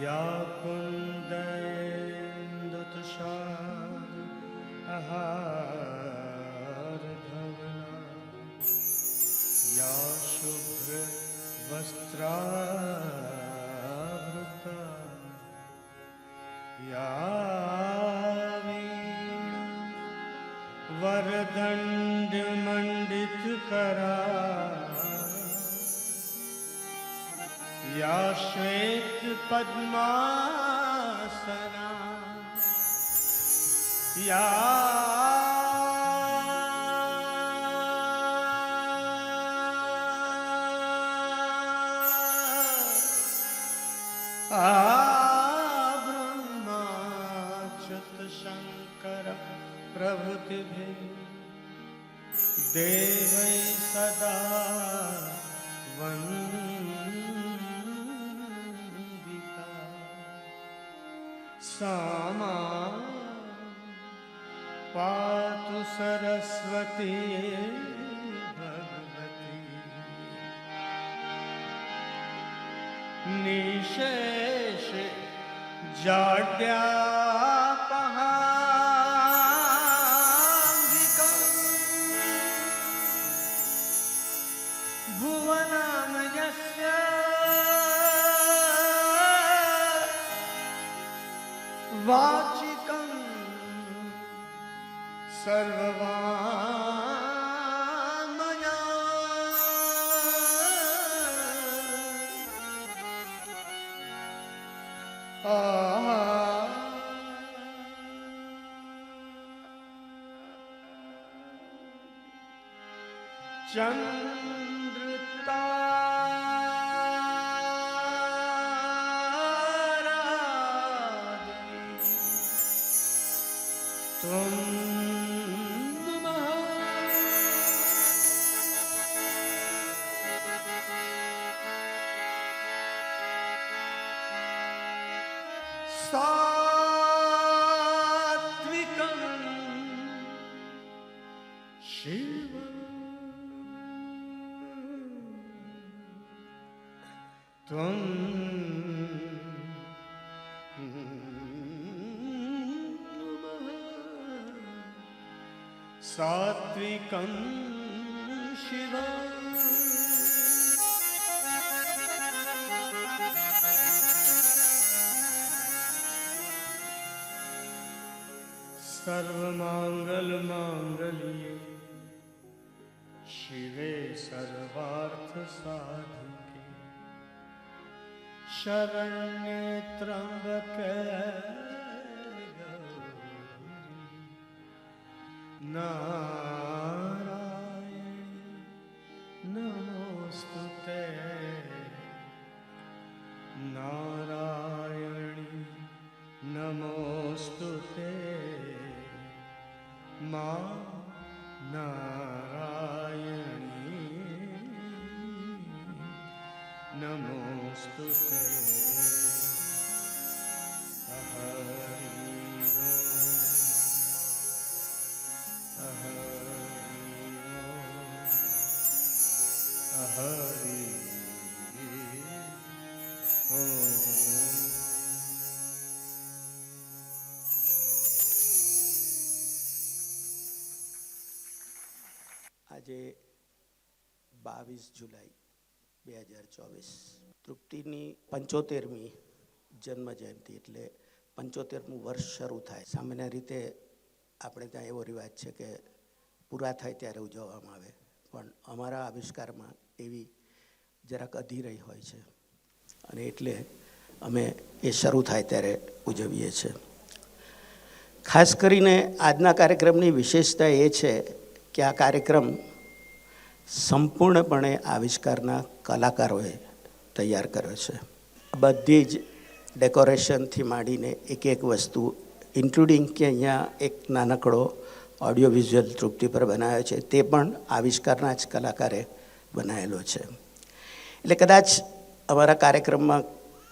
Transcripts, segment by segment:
या कुन्देन्दुतुषार आहारधवला या शुभ्रवस्त्रावृता या वीणा वरदण्डमण्डितकरा या श्वेतपद्मासना या ब्रह्माच्युतशङ्कर प्रभृतिभिः देवै सदा वन्दिता सा मां पातु सरस्वती भगवती निशेष जाड्यापहांगिकं भुवनामयस्य वाचिकं सर्ववाङ्मया चन्द्रतारादि त्वं सात्विकं शिवं त्वं सात्विकं शिवम् सर्वमङ्गलमाङ्गल्ये शिवे सर्वार्थसाधिके शरण्ये त्र्यम्बके गौरी नारायणे नमोस्तुते नारायणी नमोस्तुते मां नारायणी नमोस्तुते हरि ओम। આજે 22 જુલાઈ 2024 તૃપ્તિની 75મી જન્મ જયંતિ એટલે 75મું વર્ષ શરૂ થાય. સામાન્ય રીતે આપણે ત્યાં એવો રિવાજ છે કે પૂરા થાય ત્યારે ઉજવવામાં આવે, પણ અમારા આવિષ્કારમાં એવી જરાક અધીરાઈ હોય છે અને એટલે અમે એ શરૂ થાય ત્યારે ઉજવીએ છીએ. ખાસ કરીને આજના કાર્યક્રમની વિશેષતા એ છે કે આ કાર્યક્રમ સંપૂર્ણપણે આવિષ્કારના કલાકારોએ તૈયાર કર્યો છે. બધી જ ડેકોરેશનથી માંડીને એક એક વસ્તુ ઇન્ક્લુડિંગ કે અહીંયા એક નાનકડો ઓડિયો વિઝ્યુઅલ તૃપ્તિ પર બનાવ્યો છે તે પણ આવિષ્કારના જ કલાકારે બનાવેલો છે. એટલે કદાચ અમારા કાર્યક્રમમાં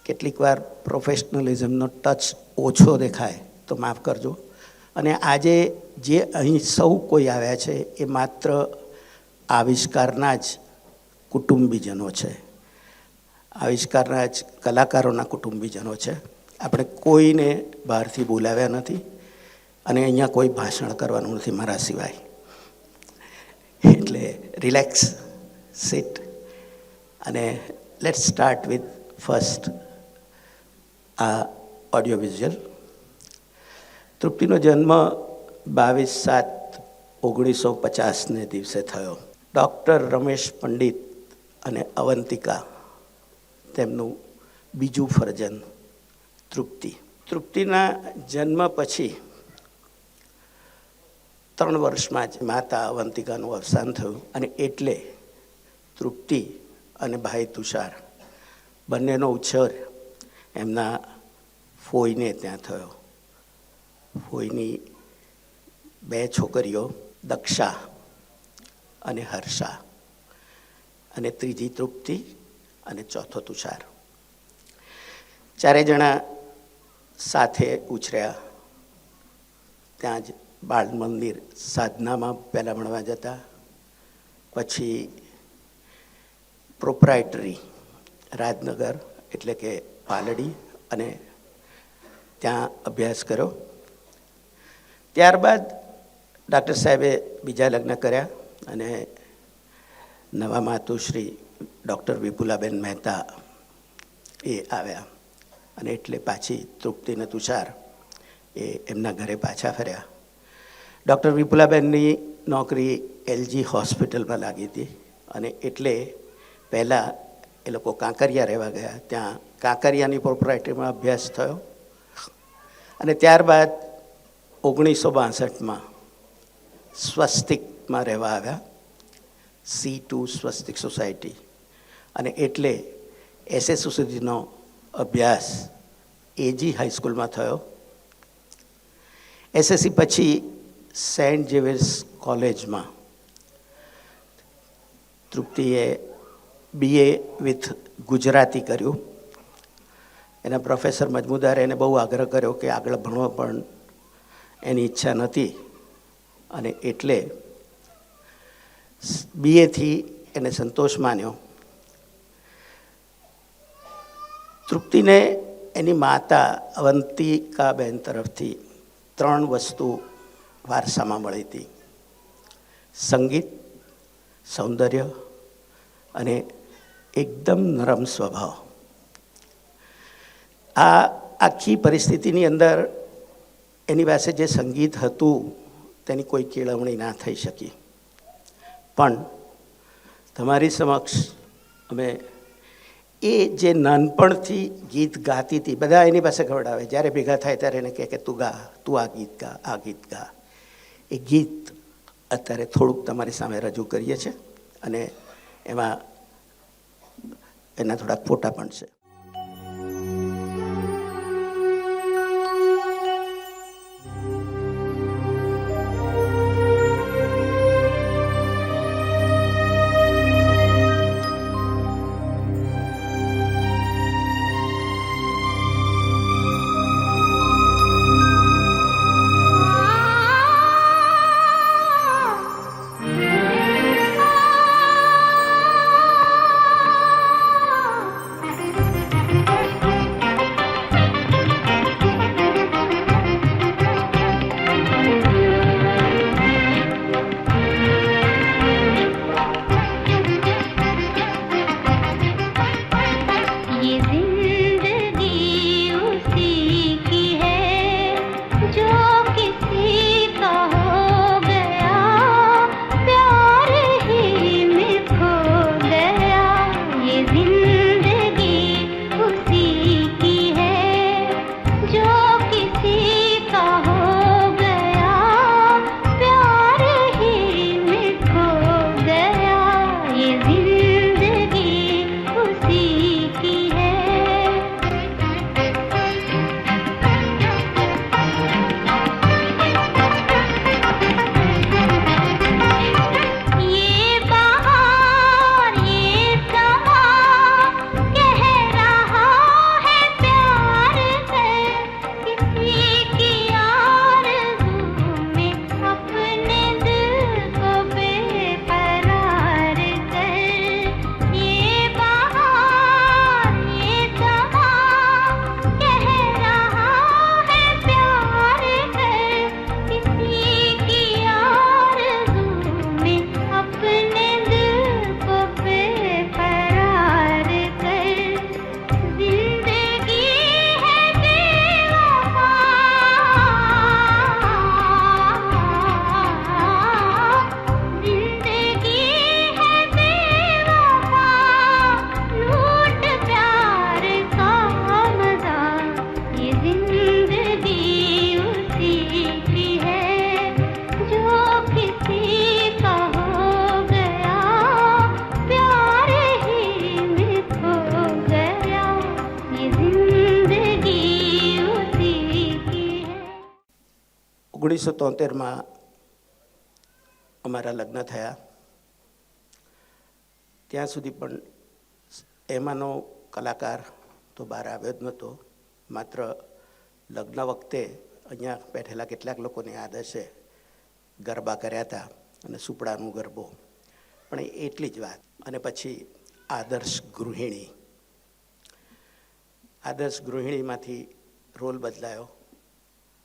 કેટલીક વાર પ્રોફેશનલિઝમનો ટચ ઓછો દેખાય તો માફ કરજો. અને આજે જે અહીં સૌ કોઈ આવ્યા છે એ માત્ર આવિષ્કારના જ કુટુંબીજનો છે. આવિષ્કારના જ કલાકારોના કુટુંબીજનો છે. આપણે કોઈને બહારથી બોલાવ્યા નથી અને અહીંયા કોઈ ભાષણ કરવાનું નથી મારા સિવાય. એટલે રિલેક્સ, સિટ અને લેટ્સ સ્ટાર્ટ વિથ ફર્સ્ટ આ ઓડિયો વિઝ્યુઅલ. તૃપ્તિનો જન્મ 22/7/1950 દિવસે થયો. ડૉક્ટર રમેશ પંડિત અને અવંતિકા તેમનું બીજું ફરજન તૃપ્તિ. તૃપ્તિના જન્મ પછી 3 વર્ષમાં જ માતા અવંતિકાનું અવસાન થયું અને એટલે તૃપ્તિ અને ભાઈ તુષાર બંનેનો ઉછેર એમના ફોઈને ત્યાં થયો. ફોઈની 2 છોકરીઓ દક્ષા અને હર્ષા અને ત્રીજી તૃપ્તિ અને ચોથો તુષાર. 4 જણા સાથે ઉછર્યા. ત્યાં જ બાળ મંદિર સાધનામાં પહેલાં ભણવા જતા, પછી પ્રોપ્રાઇટરી રાજનગર એટલે કે પાલડી અને ત્યાં અભ્યાસ કર્યો. ત્યારબાદ ડૉક્ટર સાહેબે બીજા લગ્ન કર્યા અને નવા માતુશ્રી ડૉક્ટર વિપુલાબેન મહેતા એ આવ્યા અને એટલે પાછી તૃપ્તિ અને તુષાર એ એમના ઘરે પાછા ફર્યા. ડૉક્ટર વિપુલાબેનની નોકરી એલજી હોસ્પિટલમાં લાગી હતી અને એટલે પહેલાં એ લોકો કાંકરિયા રહેવા ગયા. ત્યાં કાંકરિયાની પ્રોપ્રાઇટરીમાં અભ્યાસ થયો અને ત્યારબાદ 1962માં સ્વસ્તિકમાં રહેવા આવ્યા, C2 સ્વસ્તિક સોસાયટી. અને એટલે SSU સુધીનો અભ્યાસ એજી હાઈસ્કૂલમાં થયો. SSC પછી સેન્ટ ઝેવિયર્સ કોલેજમાં તૃપ્તિએ BA વિથ ગુજરાતી કર્યું. એના પ્રોફેસર મજમુદારે એને બહુ આગ્રહ કર્યો કે આગળ ભણવા, પણ એની ઈચ્છા નહોતી અને એટલે BAથી એને સંતોષ માન્યો. તૃપ્તિને એની માતા અવંતિકાબેન તરફથી 3 વસ્તુ વારસામાં મળી હતી: સંગીત, સૌંદર્ય અને એકદમ નરમ સ્વભાવ. આ આખી પરિસ્થિતિની અંદર એની પાસે જે સંગીત હતું તેની કોઈ કેળવણી ના થઈ શકી. પણ તમારી સમક્ષ અમે એ જે નાનપણથી ગીત ગાતી હતી, બધા એની પાસે ખવડાવે, જ્યારે ભેગા થાય ત્યારે એને કહે કે તું ગા, તું આ ગીત ગા, આ ગીત ગા. એ ગીત અત્યારે થોડુંક તમારી સામે રજૂ કરીએ છીએ અને એમાં એના થોડાક ફોટા પણ છે. 1973માં અમારા લગ્ન થયા. ત્યાં સુધી પણ એમાંનો કલાકાર તો બહાર આવ્યો જ નહોતો. માત્ર લગ્ન વખતે અહીંયા બેઠેલા કેટલાક લોકોને યાદ હશે, ગરબા કર્યા હતા અને સુપડાનો ગરબો, પણ એટલી જ વાત. અને પછી આદર્શ ગૃહિણી. આદર્શ ગૃહિણીમાંથી રોલ બદલાયો.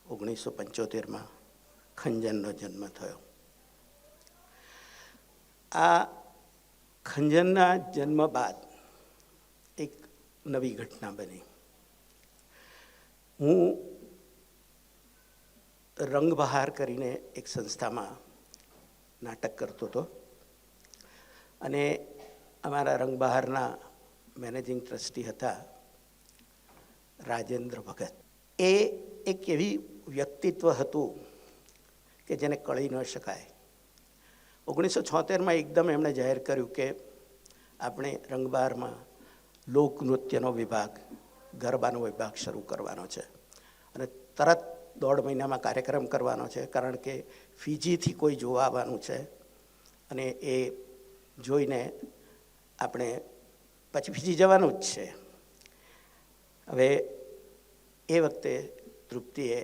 1975માં ખંજનનો જન્મ થયો. આ ખંજનના જન્મ બાદ એક નવી ઘટના બની. હું રંગબહાર કરીને એક સંસ્થામાં નાટક કરતો હતો અને અમારા રંગબહારના મેનેજિંગ ટ્રસ્ટી હતા રાજેન્દ્ર ભગત. એ એક એવી વ્યક્તિત્વ હતું કે જેને કળી ન શકાય. 1976માં એકદમ એમણે જાહેર કર્યું કે આપણે રંગબહારમાં લોકનૃત્યનો વિભાગ, ગરબાનો વિભાગ શરૂ કરવાનો છે અને તરત 1.5 મહિનામાં કાર્યક્રમ કરવાનો છે, કારણ કે ફીજીથી કોઈ જોવા આવવાનું છે અને એ જોઈને આપણે પછી ફીજી જવાનું જ છે. હવે એ વખતે તૃપ્તિએ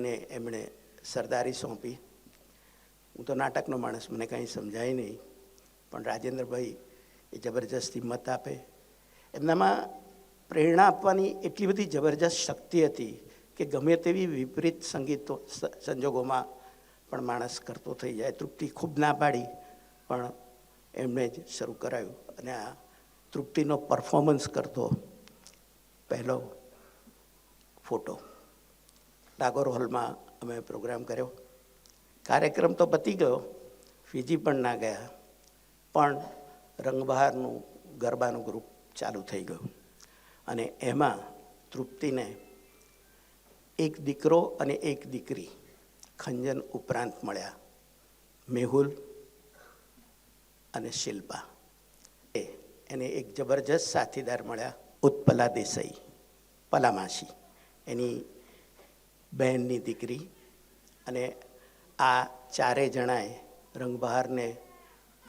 ને એમણે સરદારી સોંપી. હું તો નાટકનો માણસ, મને કંઈ સમજાય નહીં, પણ રાજેન્દ્રભાઈ એ જબરજસ્તી મત આપે. એમનામાં પ્રેરણા આપવાની એટલી બધી જબરજસ્ત શક્તિ હતી કે ગમે તેવી વિપરીત સંગીતો સંજોગોમાં પણ માણસ કરતો થઈ જાય. તૃપ્તિ ખૂબ ના પાડી, પણ એમણે જ શરૂ કરાયું. અને આ તૃપ્તિનો પરફોર્મન્સ કરતો પહેલો ફોટો ટાગોર હોલમાં અમે પ્રોગ્રામ કર્યો. કાર્યક્રમ તો પતી ગયો, ફીજી પણ ના ગયા, પણ રંગબહારનું ગરબાનું ગ્રુપ ચાલુ થઈ ગયું. અને એમાં તૃપ્તિને એક દીકરો અને એક દીકરી ખંજન ઉપરાંત મળ્યા, મેહુલ અને શિલ્પા. એને એક જબરજસ્ત સાથીદાર મળ્યા, ઉત્પલા દેસાઈ, પલામાસી, એની બહેનની દીકરી. અને આ ચારે જણાએ રંગબહારને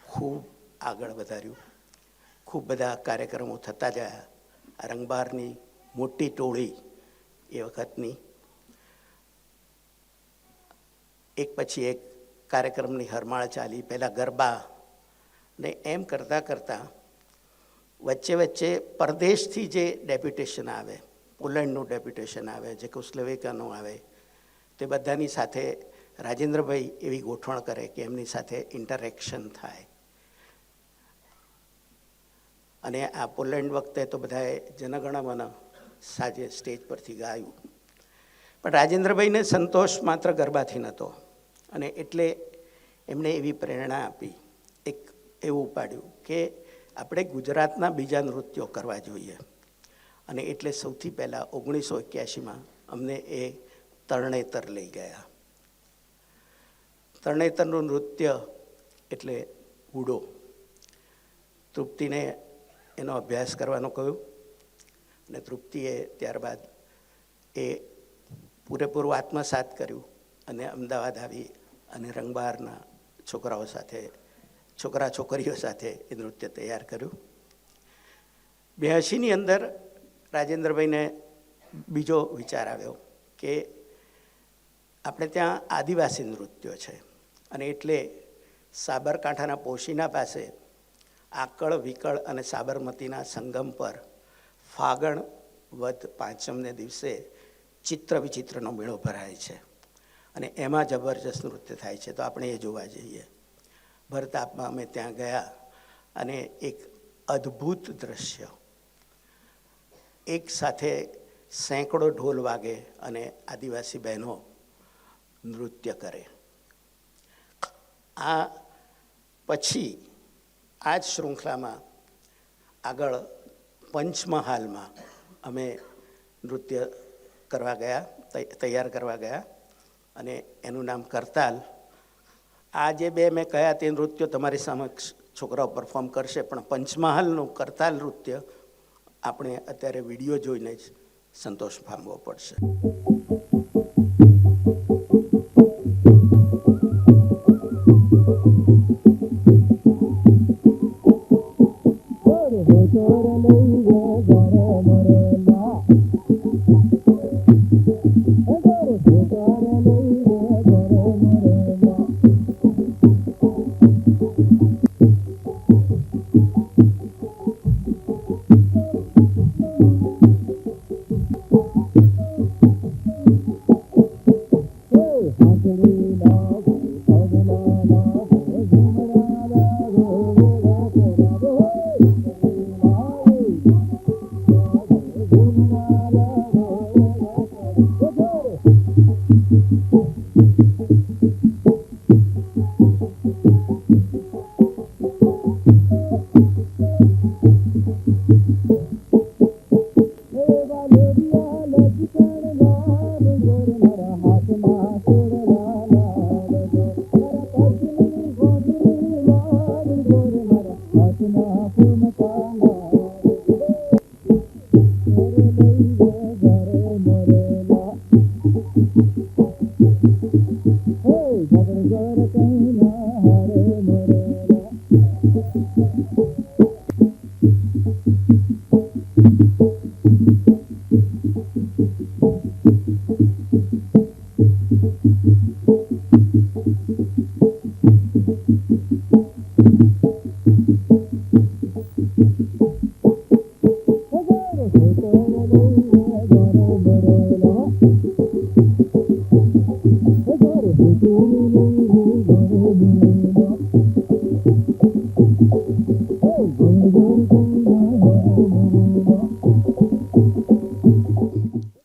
ખૂબ આગળ વધાર્યું. ખૂબ બધા કાર્યક્રમો થતા ગયા. આ રંગબહારની મોટી ટોળી એ વખતની એક પછી એક કાર્યક્રમની હરમાળ ચાલી. પહેલાં ગરબા ને એમ કરતાં કરતાં વચ્ચે વચ્ચે પરદેશથી જે ડેપ્યુટેશન આવે, પોલેન્ડનું ડેપ્યુટેશન આવે, ચેકોસ્લોવેકિયાનું આવે, તે બધાની સાથે રાજેન્દ્રભાઈ એવી ગોઠવણ કરે કે એમની સાથે ઇન્ટરેક્શન થાય. અને આ પોલેન્ડ વખતે તો બધાએ જનગણ મન સાજે સ્ટેજ પરથી ગાયું. પણ રાજેન્દ્રભાઈને સંતોષ માત્ર ગરબાથી નહોતો, અને એટલે એમણે એવી પ્રેરણા આપી, એક એવું પાડ્યું કે આપણે ગુજરાતના બીજા નૃત્યો કરવા જોઈએ. અને એટલે સૌથી પહેલાં 1981માં અમને એ તરણેતર લઈ ગયા. તરણેતરનું નૃત્ય એટલે હુડો. તૃપ્તિને એનો અભ્યાસ કરવાનો કહ્યું અને તૃપ્તિએ ત્યારબાદ એ પૂરેપૂરું આત્મસાત કર્યું અને અમદાવાદ આવી અને રંગબહારના છોકરાઓ સાથે, છોકરા છોકરીઓ સાથે એ નૃત્ય તૈયાર કર્યું. 82ની અંદર રાજેન્દ્રભાઈને બીજો વિચાર આવ્યો કે આપણે ત્યાં આદિવાસી નૃત્યો છે, અને એટલે સાબરકાંઠાના પોશીના પાસે આકળ, વિકળ અને સાબરમતીના સંગમ પર ફાગણ વદ 5મને દિવસે ચિત્ર વિચિત્રનો મેળો ભરાય છે અને એમાં જબરજસ્ત નૃત્ય થાય છે, તો આપણે એ જોવા જઈએ. ભરતાપમાં અમે ત્યાં ગયા અને એક અદ્ભુત દ્રશ્ય, એક સાથે સેંકડો ઢોલ વાગે અને આદિવાસી બહેનો નૃત્ય કરે. આ પછી આ જ શૃંખલામાં આગળ પંચમહાલમાં અમે નૃત્ય કરવા ગયા, તૈયાર કરવા ગયા, અને એનું નામ કરતાલ. આ જે બે મેં કહ્યા તે નૃત્યો તમારી સમક્ષ છોકરાઓ પરફોર્મ કરશે, પણ પંચમહાલનું કરતાલ નૃત્ય આપણે અત્યારે વિડીયો જોઈને જ સંતોષ પામવો પડશે.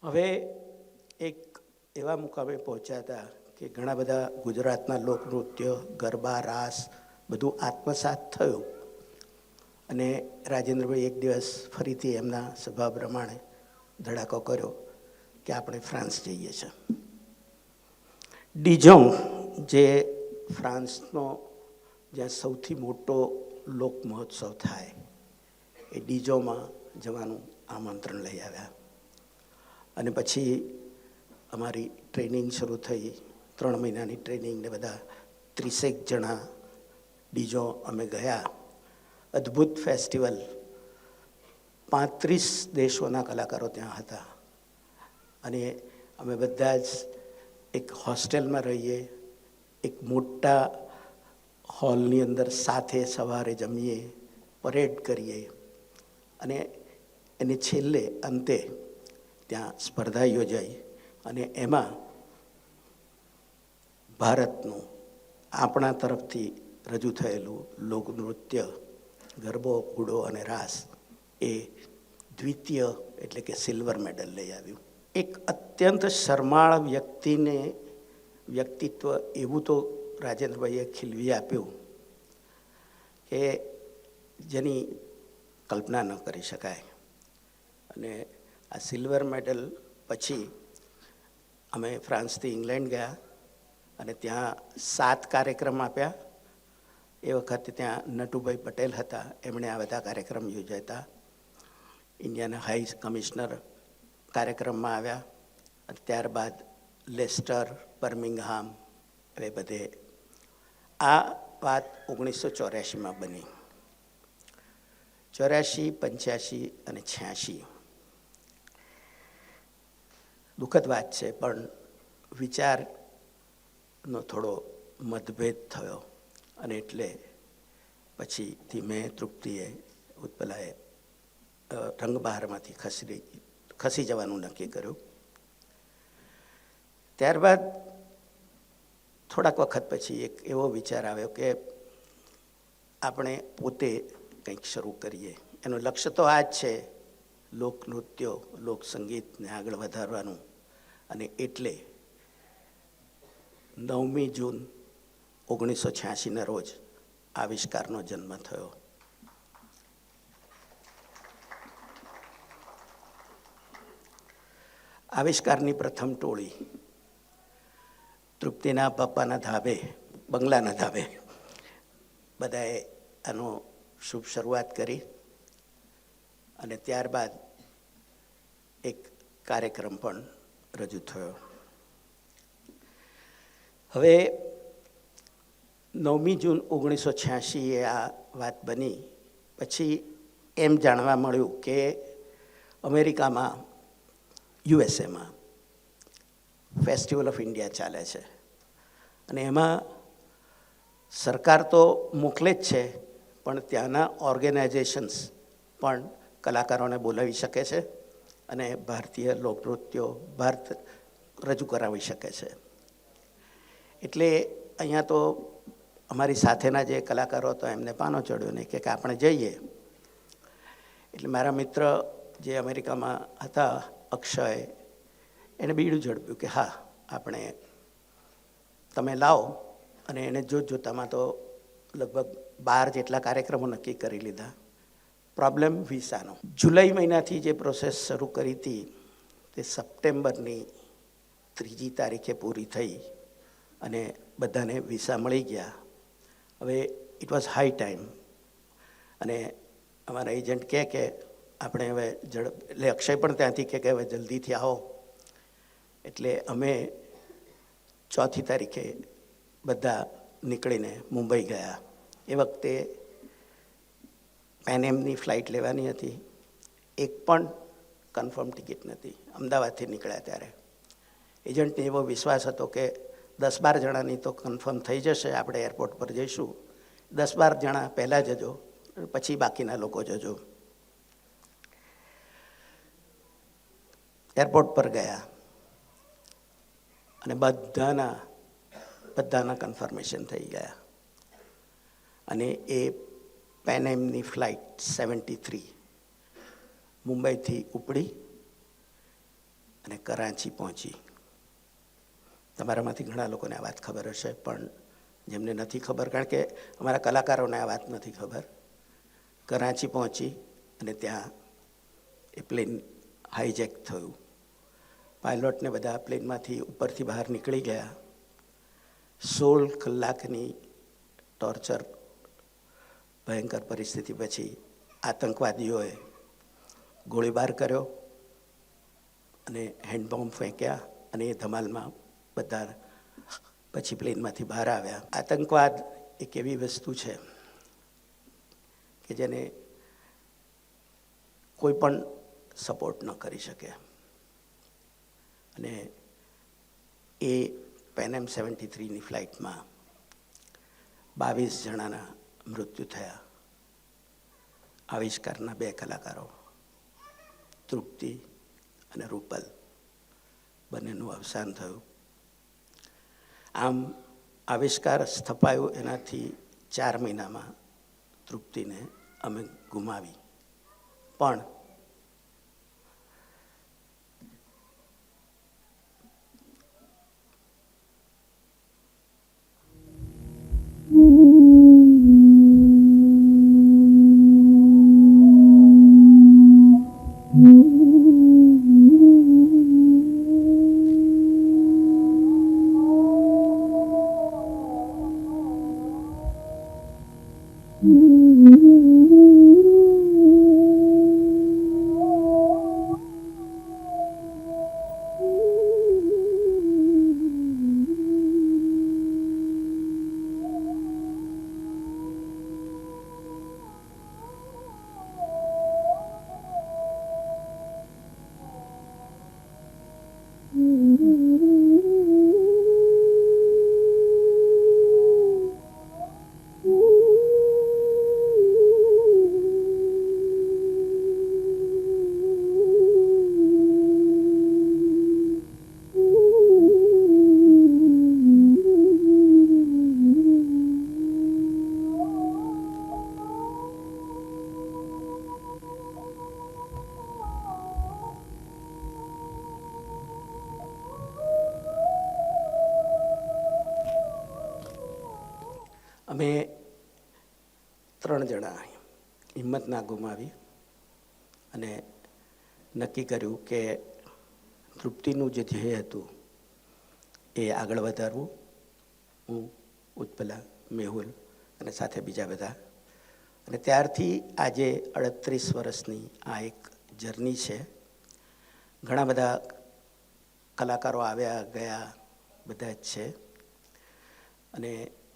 હવે એક એવા મુકામે પહોંચ્યા હતા કે ઘણા બધા ગુજરાતના લોકનૃત્ય, ગરબા, રાસ બધું આત્મસાત થયું અને રાજેન્દ્રભાઈ એક દિવસ ફરીથી એમના સ્વભાવ પ્રમાણે ધડાકો કર્યો કે આપણે ફ્રાન્સ જઈએ છીએ. ડિજોંગ જે ફ્રાન્સનો જ્યાં સૌથી મોટો લોક મહોત્સવ થાય એ ડિજોમાં જવાનું આમંત્રણ લઈ આવ્યા અને પછી અમારી ટ્રેનિંગ શરૂ થઈ. 3 મહિનાની ટ્રેનિંગ ને બધા 30 જણા ડિજો અમે ગયા. અદ્ભુત ફેસ્ટિવલ, 35 દેશોના કલાકારો ત્યાં હતા અને અમે બધા જ એક હોસ્ટેલમાં રહીએ, એક મોટા હોલની અંદર સાથે સવારે જમીએ, પરેડ કરીએ અને એને છેલ્લે અંતે ત્યાં સ્પર્ધા યોજાઈ અને એમાં ભારતનું આપણા તરફથી રજૂ થયેલું લોકનૃત્ય ગરબો, કૂડો અને રાસ એ દ્વિતીય એટલે કે સિલ્વર મેડલ લઈ આવ્યું. એક અત્યંત શરમાળ વ્યક્તિત્વ એવું તો રાજેન્દ્રભાઈએ ખીલવી આપ્યું કે જેની કલ્પના ન કરી શકાય. અને આ સિલ્વર મેડલ પછી અમે ફ્રાન્સથી ઇંગ્લેન્ડ ગયા અને ત્યાં 7 કાર્યક્રમ આપ્યા. એ વખતે ત્યાં નટુભાઈ પટેલ હતા, એમણે આ બધા કાર્યક્રમ યોજ્યા હતા. ઇન્ડિયાના હાઈ કમિશનર કાર્યક્રમમાં આવ્યા અને ત્યારબાદ લેસ્ટર, બર્મિંગહામ એ બધે. આ વાત 1984માં બની. 84, 85 અને 86 દુઃખદ વાત છે, પણ વિચારનો થોડો મતભેદ થયો અને એટલે પછી ધીમે તૃપ્તિએ, ઉત્પલાએ રંગબહારમાંથી ખસી જવાનું નક્કી કર્યું. ત્યારબાદ થોડાક વખત પછી એક એવો વિચાર આવ્યો કે આપણે પોતે કંઈક શરૂ કરીએ. એનું લક્ષ્ય તો આ જ છે, લોકનૃત્યો, લોકસંગીતને આગળ વધારવાનું. અને એટલે 9મી જૂન 1986ના રોજ આવિષ્કારનો જન્મ થયો. આવિષ્કારની પ્રથમ ટોળી તૃપ્તિના પપ્પાના ધાબે, બંગલાના ધાબે બધાએ આનો શુભ શરૂઆત કરી અને ત્યારબાદ એક કાર્યક્રમ પણ રજૂ થયો. હવે 9મી જૂન 1986 એ આ વાત બની. પછી એમ જાણવા મળ્યું કે અમેરિકામાં યુએસએમાં ફેસ્ટિવલ ઓફ ઇન્ડિયા ચાલે છે અને એમાં સરકાર તો મોકલે જ છે, પણ ત્યાંના ઓર્ગેનાઇઝેશન્સ પણ કલાકારોને બોલાવી શકે છે અને ભારતીય લોકનૃત્યો ભારત રજૂ કરાવી શકે છે. એટલે અહીંયા તો અમારી સાથેના જે કલાકારો હતા એમને પાનો ચડ્યો નહીં કે આપણે જઈએ. એટલે મારા મિત્ર જે અમેરિકામાં હતા અક્ષય, એને બીડું ઝડપ્યું કે હા આપણે તમે લાવો. અને એને જોતામાં તો લગભગ 12 જેટલા કાર્યક્રમો નક્કી કરી લીધા. પ્રોબ્લેમ વિસાનો. જુલાઈ મહિનાથી જે પ્રોસેસ શરૂ કરી હતી તે સપ્ટેમ્બરની 3જી તારીખે પૂરી થઈ અને બધાને વિસા મળી ગયા. હવે ઇટ વોઝ હાઈ ટાઈમ અને અમારા એજન્ટ કહે કે આપણે હવે એટલે અક્ષય પણ ત્યાંથી કહે કે હવે જલ્દીથી આવો. એટલે અમે 4મી તારીખે બધા નીકળીને મુંબઈ ગયા. એ વખતે પેન એમની ફ્લાઇટ લેવાની હતી, એક પણ કન્ફર્મ ટિકિટ નથી. અમદાવાદથી નીકળ્યા ત્યારે એજન્ટને એવો વિશ્વાસ હતો કે 10-12 જણાની તો કન્ફર્મ થઈ જશે, આપણે એરપોર્ટ પર જઈશું, 10-12 જણા પહેલાં જજો, પછી બાકીના લોકો જજો. એરપોર્ટ પર ગયા અને બધાના કન્ફર્મેશન થઈ ગયા અને એ પેન એમની ફ્લાઇટ 73 મુંબઈથી ઉપડી અને કરાંચી પહોંચી. તમારામાંથી ઘણા લોકોને આ વાત ખબર હશે, પણ જેમને નથી ખબર, કારણ કે અમારા કલાકારોને આ વાત નથી ખબર. કરાંચી પહોંચી અને ત્યાં એ પ્લેન હાઈજેક થયું. પાયલોટને બધા પ્લેનમાંથી ઉપરથી બહાર નીકળી ગયા. 16 કલાકની ટોર્ચર ભયંકર પરિસ્થિતિ પછી આતંકવાદીઓએ ગોળીબાર કર્યો અને હેન્ડબોમ્બ ફેંક્યા અને એ ધમાલમાં બધા પછી પ્લેનમાંથી બહાર આવ્યા. આતંકવાદ એક એવી વસ્તુ છે કે જેને કોઈ પણ સપોર્ટ ન કરી શકે અને એ પેન એમ 73ની ફ્લાઇટમાં 22 જણાના મૃત્યુ થયા. આવિષ્કારના 2 કલાકારો તૃપ્તિ અને રૂપલ બંનેનું અવસાન થયું. આમ આવિષ્કાર સ્થપાયું એનાથી 4 મહિનામાં તૃપ્તિને અમે ગુમાવી. પણ અમે 3 જણા હિંમત ના ગુમાવી અને નક્કી કર્યું કે તૃપ્તિનું જે ધ્યેય હતું એ આગળ વધારવું. હું, ઉત્પલા, મેહુલ અને સાથે બીજા બધા. અને ત્યારથી આજે 38 વર્ષની આ એક જર્ની છે. ઘણા બધા કલાકારો આવ્યા ગયા બધા જ છે. અને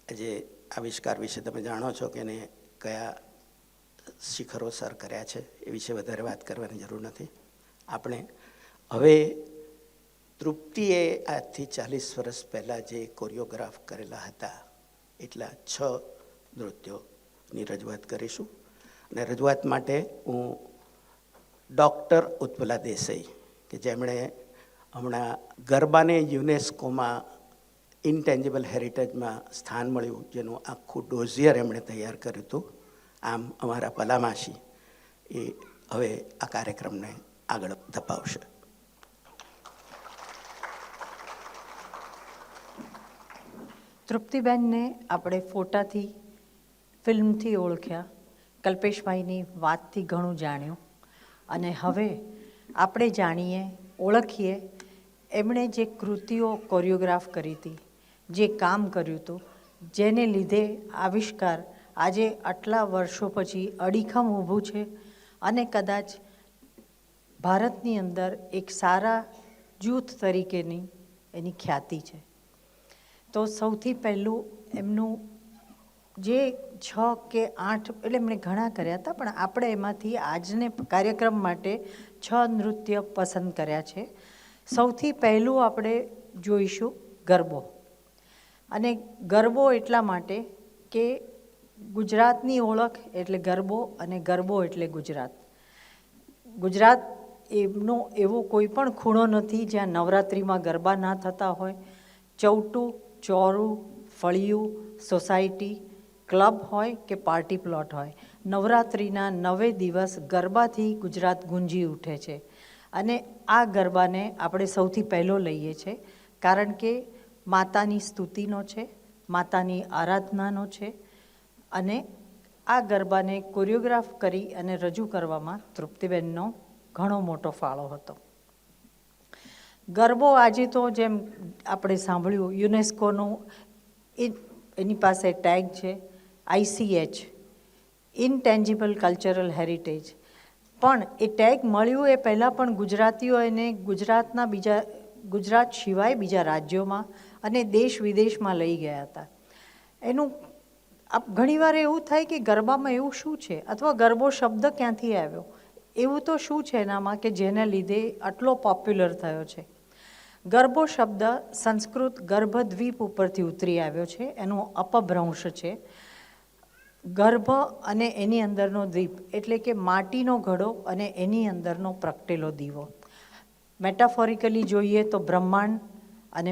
આજે આવિષ્કાર વિશે તમે જાણો છો કે એને કયા શિખરો સર કર્યા છે એ વિશે વધારે વાત કરવાની જરૂર નથી. આપણે હવે તૃપ્તિએ આજથી 40 વર્ષ પહેલાં જે કોરિયોગ્રાફ કરેલા હતા એટલા 6 નૃત્યોની રજૂઆત કરીશું. અને રજૂઆત માટે હું ડૉક્ટર ઉત્પલા દેસાઈ કે જેમણે હમણાં ગરબાને યુનેસ્કોમાં ઇન્ટેન્જિબલ હેરિટેજમાં સ્થાન મળ્યું, જેનું આખું ડોઝિયર એમણે તૈયાર કર્યું હતું, આમ અમારા પલામાસી એ હવે આ કાર્યક્રમને આગળ ધપાવશે. તૃપ્તિબેનને આપણે ફોટાથી, ફિલ્મથી ઓળખ્યા, કલ્પેશભાઈની વાતથી ઘણું જાણ્યું, અને હવે આપણે જાણીએ, ઓળખીએ એમણે જે કૃતિઓ કોરિયોગ્રાફ કરી હતી, જે કામ કર્યું હતું, જેને લીધે આવિષ્કાર આજે આટલા વર્ષો પછી અડીખમ ઊભું છે અને કદાચ ભારતની અંદર એક સારા જૂથ તરીકેની એની ખ્યાતિ છે. તો સૌથી પહેલું એમનું જે 6 કે 8 એટલે એમણે ઘણા કર્યા હતા, પણ આપણે એમાંથી આજને કાર્યક્રમ માટે 6 નૃત્ય પસંદ કર્યા છે. સૌથી પહેલું આપણે જોઈશું ગરબો. અને ગરબો એટલા માટે કે ગુજરાતની ઓળખ એટલે ગરબો, અને ગરબો એટલે ગુજરાત. ગુજરાત એમનો એવો કોઈ પણ ખૂણો નથી જ્યાં નવરાત્રિમાં ગરબા ના થતા હોય. ચૌટું, ચોરું, ફળિયું, સોસાયટી, ક્લબ હોય કે પાર્ટી પ્લોટ હોય, નવરાત્રિના 9 દિવસ ગરબાથી ગુજરાત ગુંજી ઉઠે છે. અને આ ગરબાને આપણે સૌથી પહેલો લઈએ છીએ કારણ કે માતાની સ્તુતિનો છે, માતાની આરાધનાનો છે, અને આ ગરબાને કોરિયોગ્રાફ કરી અને રજૂ કરવામાં તૃપ્તિબેનનો ઘણો મોટો ફાળો હતો. ગરબો આજે તો જેમ આપણે સાંભળ્યું, યુનેસ્કોનું એની પાસે ટેગ છે ICH, ઇનટેન્જિબલ કલ્ચરલ હેરિટેજ. પણ એ ટેગ મળ્યું એ પહેલાં પણ ગુજરાતીઓ એને ગુજરાત સિવાય બીજા રાજ્યોમાં અને દેશ વિદેશમાં લઈ ગયા હતા. એનું ઘણીવાર એવું થાય કે ગરબામાં એવું શું છે, અથવા ગરબો શબ્દ ક્યાંથી આવ્યો, એવું તો શું છે એનામાં કે જેના લીધે આટલો પોપ્યુલર થયો છે. ગરબો શબ્દ સંસ્કૃત ગર્ભદ્વીપ ઉપરથી ઉતરી આવ્યો છે, એનું અપભ્રંશ છે. ગર્ભ અને એની અંદરનો દ્વીપ એટલે કે માટીનો ઘડો અને એની અંદરનો પ્રગટેલો દીવો. મેટાફોરિકલી જોઈએ તો બ્રહ્માંડ અને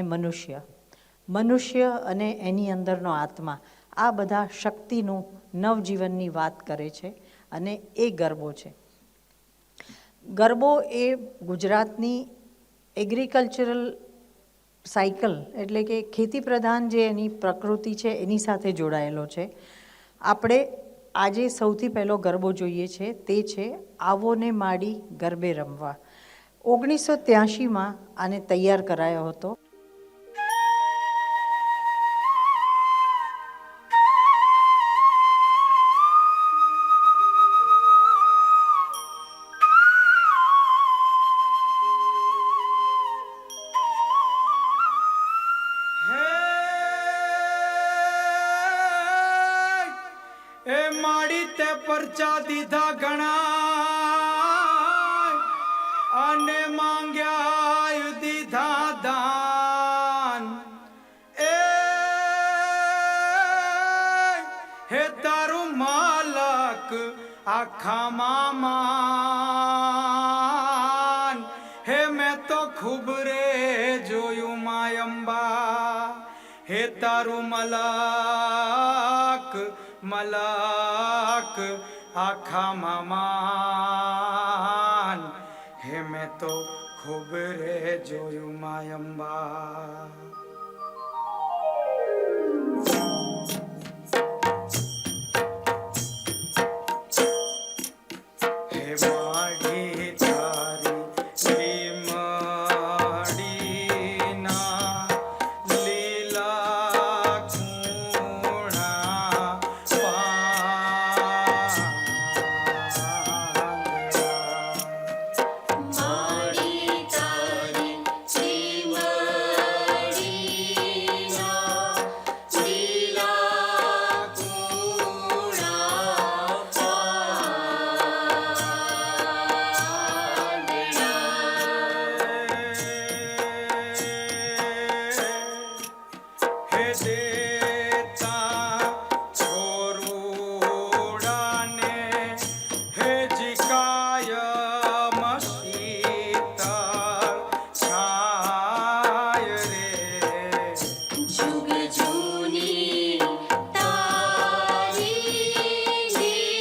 મનુષ્ય અને એની અંદરનો આત્મા, આ બધા શક્તિનું નવજીવનની વાત કરે છે, અને એ ગરબો છે. ગરબો એ ગુજરાતની એગ્રીકલ્ચરલ સાયકલ એટલે કે ખેતી પ્રધાન જે એની પ્રકૃતિ છે એની સાથે જોડાયેલો છે. આપણે આજે સૌથી પહેલો ગરબો જોઈએ છે તે છે આવો ને માડી ગરબે રમવા. 1983માં આને તૈયાર કરાયો હતો. પરચા દીધા ઘણા અને માંગ્યા દીધા દાન. હે તારું માલક આખા મામાન. હે મેં તો ખૂબ રે જોયું માયંબા. હે તારું મલક આખા મામાન. હે મેં તો ખૂબ રે જોયું માયંબા. હે માડી તારી લીમડીના લીલા કુણા કાયમ શીતળ છાય રે જુગ જૂની તારી લીમડી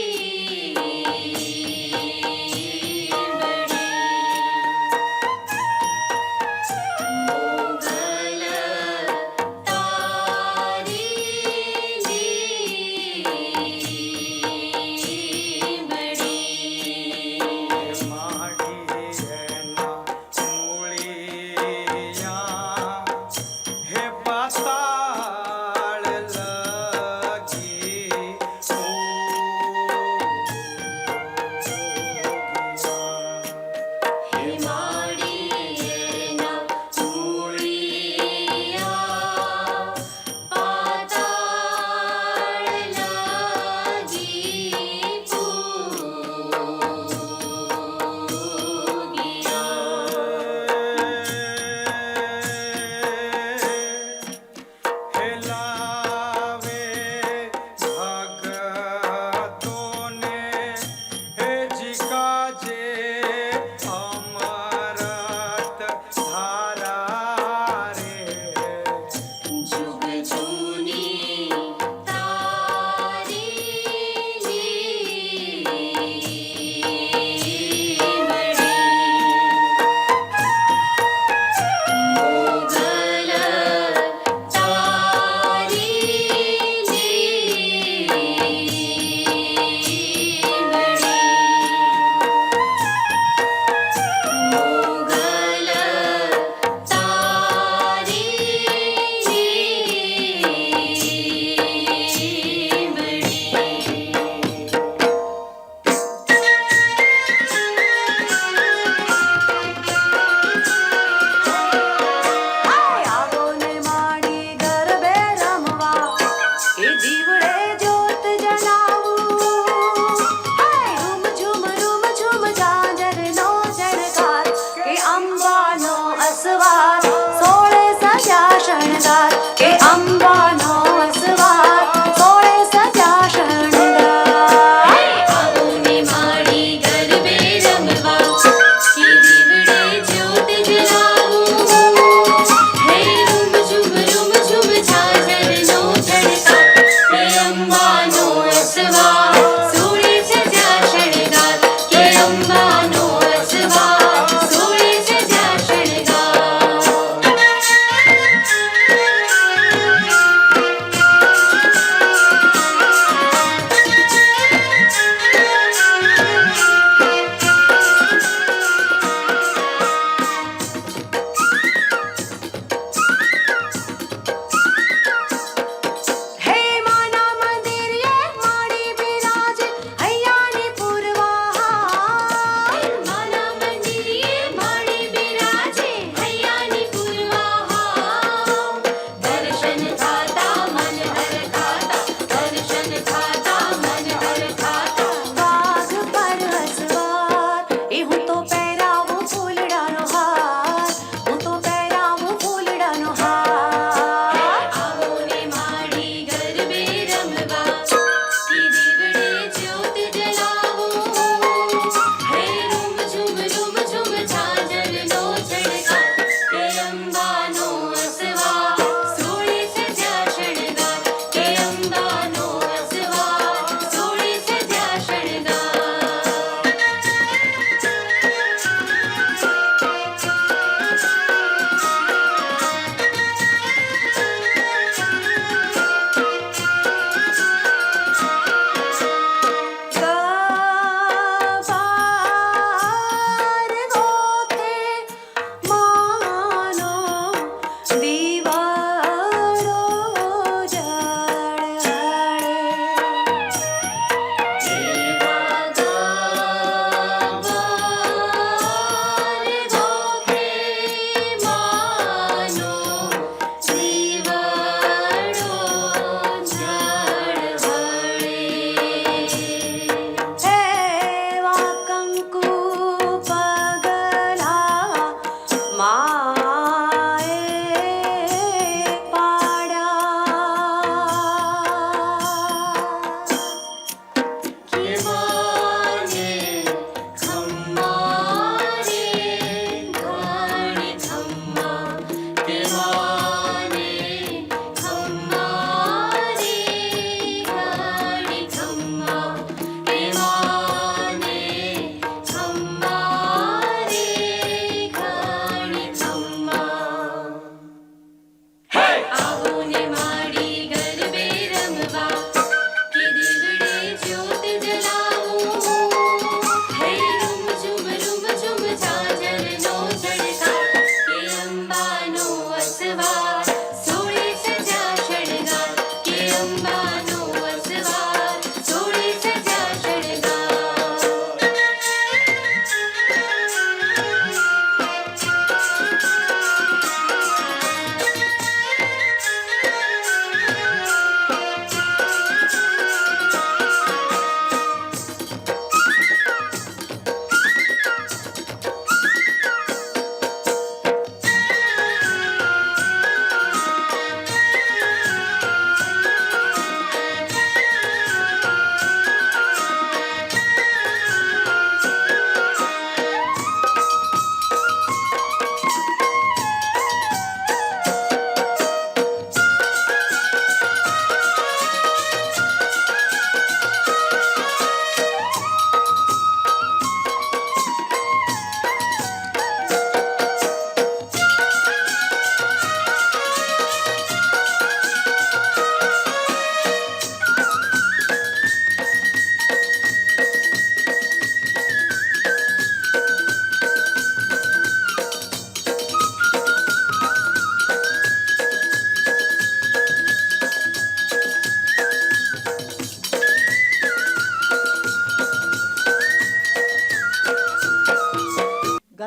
મોગલ તારી લીમડી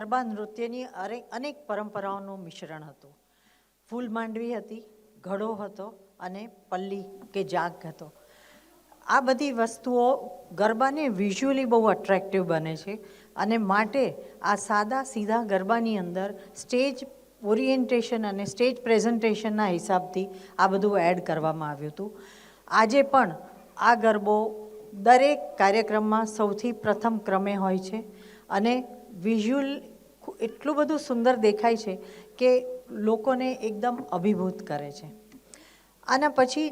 ગરબા નૃત્યની અનેક પરંપરાઓનું મિશ્રણ હતું. ફૂલ માંડવી હતી, ઘડો હતો અને પલ્લી કે જાગ હતો. આ બધી વસ્તુઓ ગરબાને વિઝ્યુઅલી બહુ અટ્રેક્ટિવ બને છે અને માટે આ સાદા સીધા ગરબાની અંદર સ્ટેજ ઓરિએન્ટેશન અને સ્ટેજ પ્રેઝન્ટેશનના હિસાબથી આ બધું એડ કરવામાં આવ્યું હતું. આજે પણ આ ગરબો દરેક કાર્યક્રમમાં સૌથી પ્રથમ ક્રમે હોય છે અને વિઝ્યુઅલ એટલું બધું સુંદર દેખાય છે કે લોકોને એકદમ અભિભૂત કરે છે. આના પછી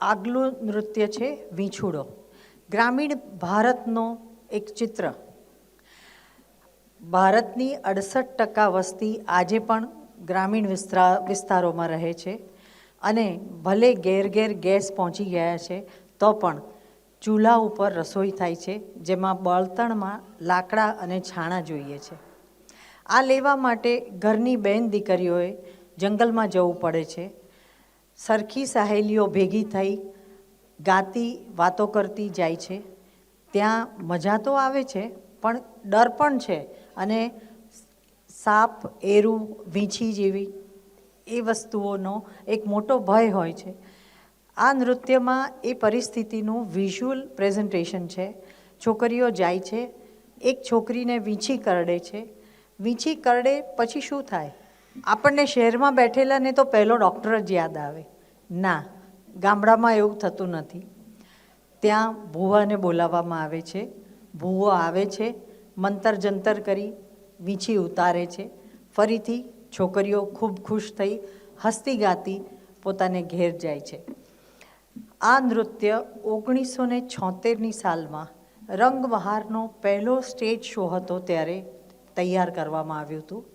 આગલું નૃત્ય છે વીંછુડો. ગ્રામીણ ભારતનો એક ચિત્ર. ભારતની 68% વસ્તી આજે પણ ગ્રામીણ વિસ્તારોમાં રહે છે અને ભલે ઘેર ઘેર ગેસ પહોંચી ગયા છે તો પણ ચૂલા ઉપર રસોઈ થાય છે, જેમાં બળતણમાં લાકડા અને છાણા જોઈએ છે. આ લેવા માટે ઘરની બહેન દીકરીઓએ જંગલમાં જવું પડે છે. સરખી સહેલીઓ ભેગી થઈ ગાતી વાતો કરતી જાય છે. ત્યાં મજા તો આવે છે પણ ડર પણ છે અને સાપ, એરું, વીંછી જેવી એ વસ્તુઓનો એક મોટો ભય હોય છે. આ નૃત્યમાં એ પરિસ્થિતિનું વિઝ્યુઅલ પ્રેઝન્ટેશન છે. છોકરીઓ જાય છે, એક છોકરીને વીંછી કરડે છે. વીંછી કરડે પછી શું થાય? આપણને શહેરમાં બેઠેલાને તો પહેલો ડૉક્ટર જ યાદ આવે. ના, ગામડામાં એવું થતું નથી. ત્યાં ભૂવાને બોલાવવામાં આવે છે. ભૂવો આવે છે, મંતર જંતર કરી વીંછી ઉતારે છે. ફરીથી છોકરીઓ ખૂબ ખુશ થઈ હસતી ગાતી પોતાને ઘેર જાય છે. આ નૃત્ય 1976ની સાલમાં રંગબહારનો પહેલો સ્ટેજ શો હતો ત્યારે તૈયાર કરવામાં આવ્યું હતું.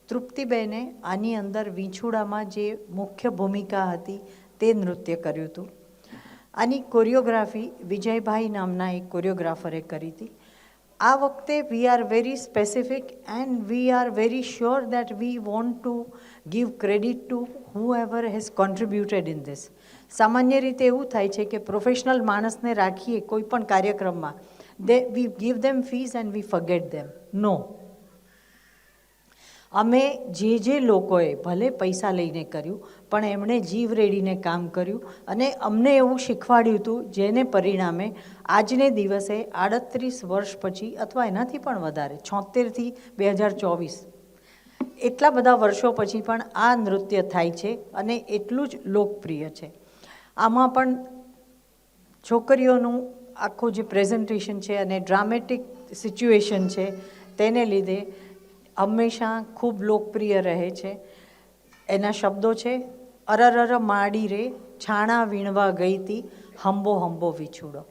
તૃપ્તિબેને આની અંદર વીંછુડામાં જે મુખ્ય ભૂમિકા હતી તે નૃત્ય કર્યું હતું. આની કોરિયોગ્રાફી વિજયભાઈ નામના એક કોરિયોગ્રાફરે કરી હતી. આ વખતે we are very specific and we are very sure that we want to give credit two whoever has contributed in this. સામાન્ય રીતે એવું થાય છે કે પ્રોફેશનલ માણસને રાખીએ કોઈ પણ કાર્યક્રમમાં we give them fees and we forget them. No, અમે જે લોકોએ ભલે પૈસા લઈને કર્યું પણ એમણે જીવ રેડીને કામ કર્યું અને અમને એવું શીખવાડ્યું હતું જેને પરિણામે આજને દિવસે 38 વર્ષ પછી અથવા એનાથી પણ વધારે 76થી 2024 એટલા બધા વર્ષો પછી પણ આ નૃત્ય થાય છે અને એટલું જ લોકપ્રિય છે. આમાં પણ છોકરીઓનું આખું જે પ્રેઝન્ટેશન છે અને ડ્રામેટિક સિચ્યુએશન છે તેને લીધે હંમેશા ખૂબ લોકપ્રિય રહે છે. એના શબ્દો છે અરરર માડી રે છાણા વીણવા ગઈ તી હંબો હંબો વીછુડો.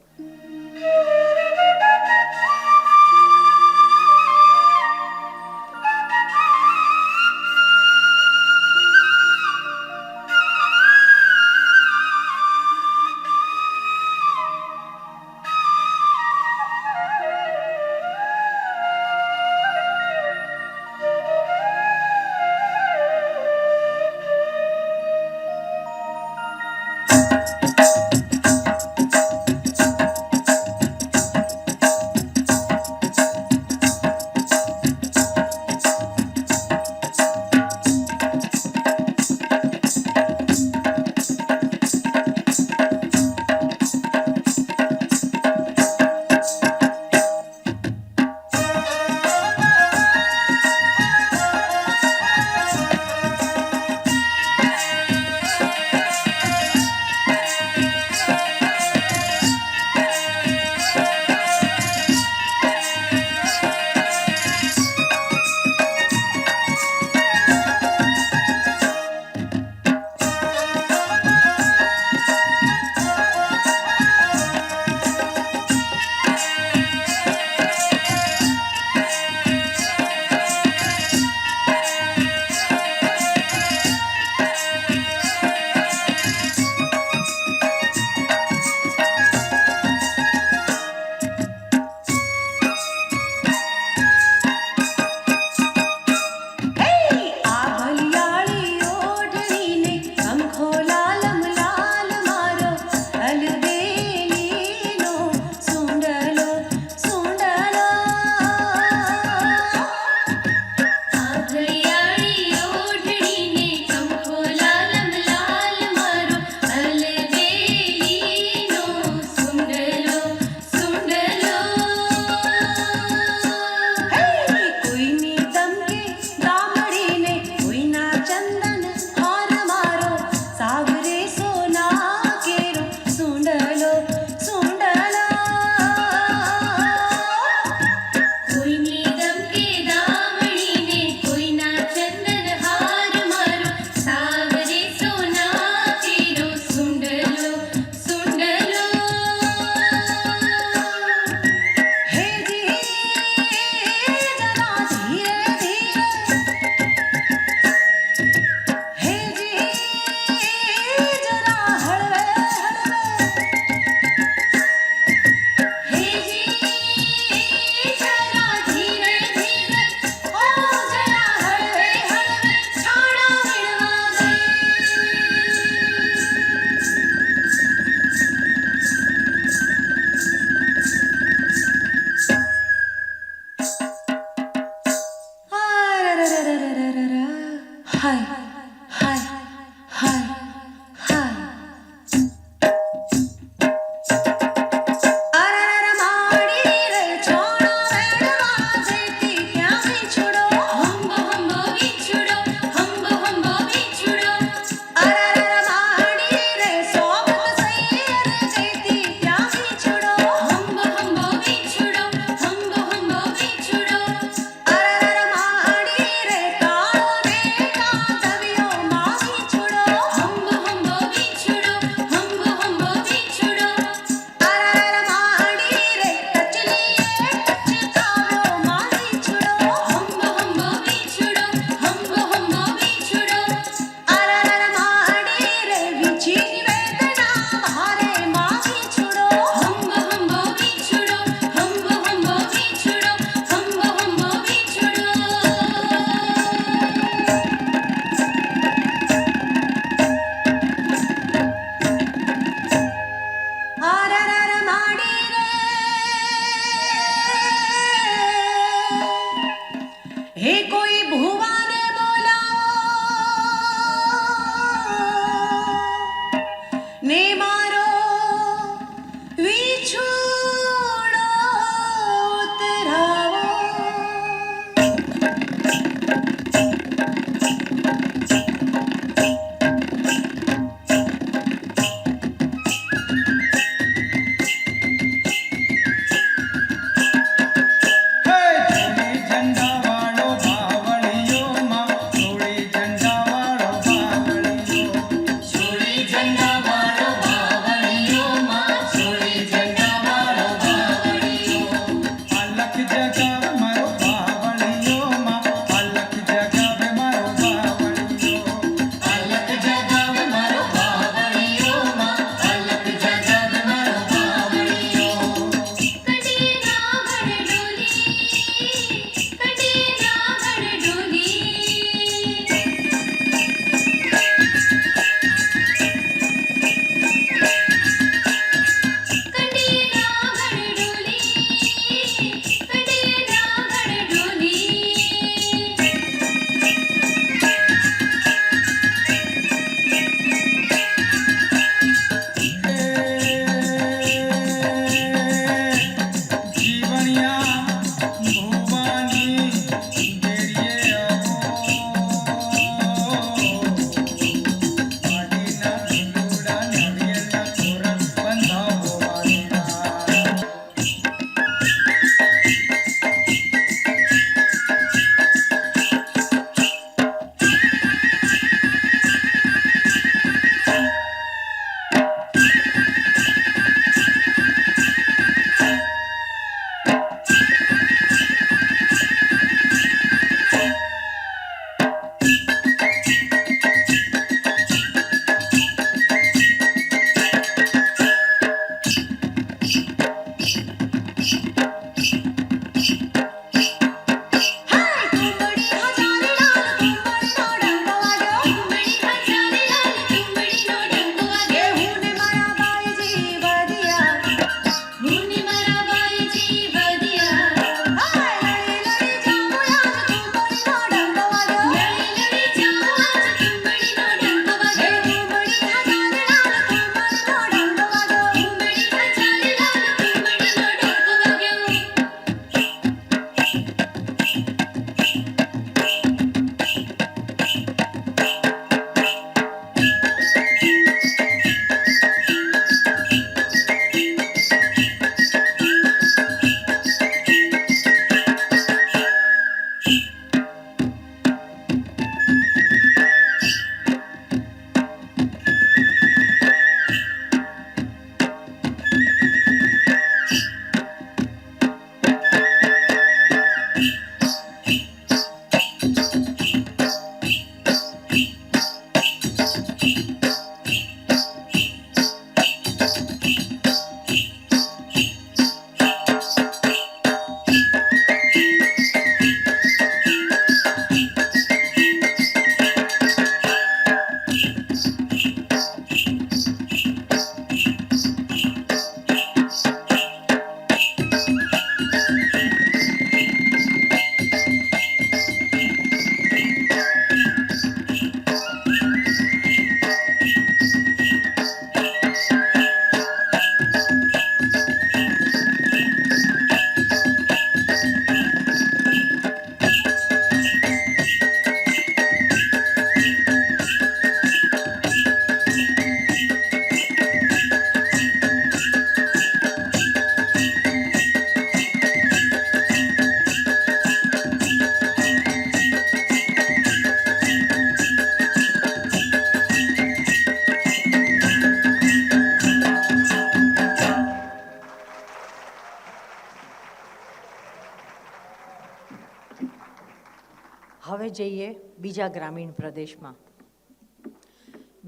હવે જઈએ બીજા ગ્રામીણ પ્રદેશમાં.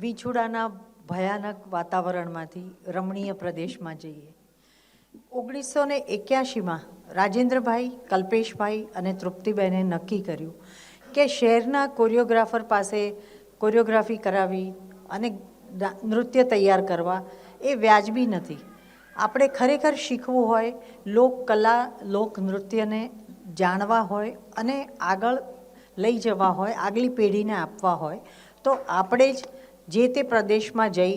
વિછુડાના ભયાનક વાતાવરણમાંથી રમણીય પ્રદેશમાં જઈએ. 1981માં રાજેન્દ્રભાઈ, કલ્પેશભાઈ અને તૃપ્તિબેને નક્કી કર્યું કે શહેરના કોરિયોગ્રાફર પાસે કોરિયોગ્રાફી કરાવી અને નૃત્ય તૈયાર કરવા એ વ્યાજબી નથી. આપણે ખરેખર શીખવું હોય, લોકકલા, લોકનૃત્યને જાણવા હોય અને આગળ લઈ જવા હોય, આગલી પેઢીને આપવા હોય, તો આપણે જ જે તે પ્રદેશમાં જઈ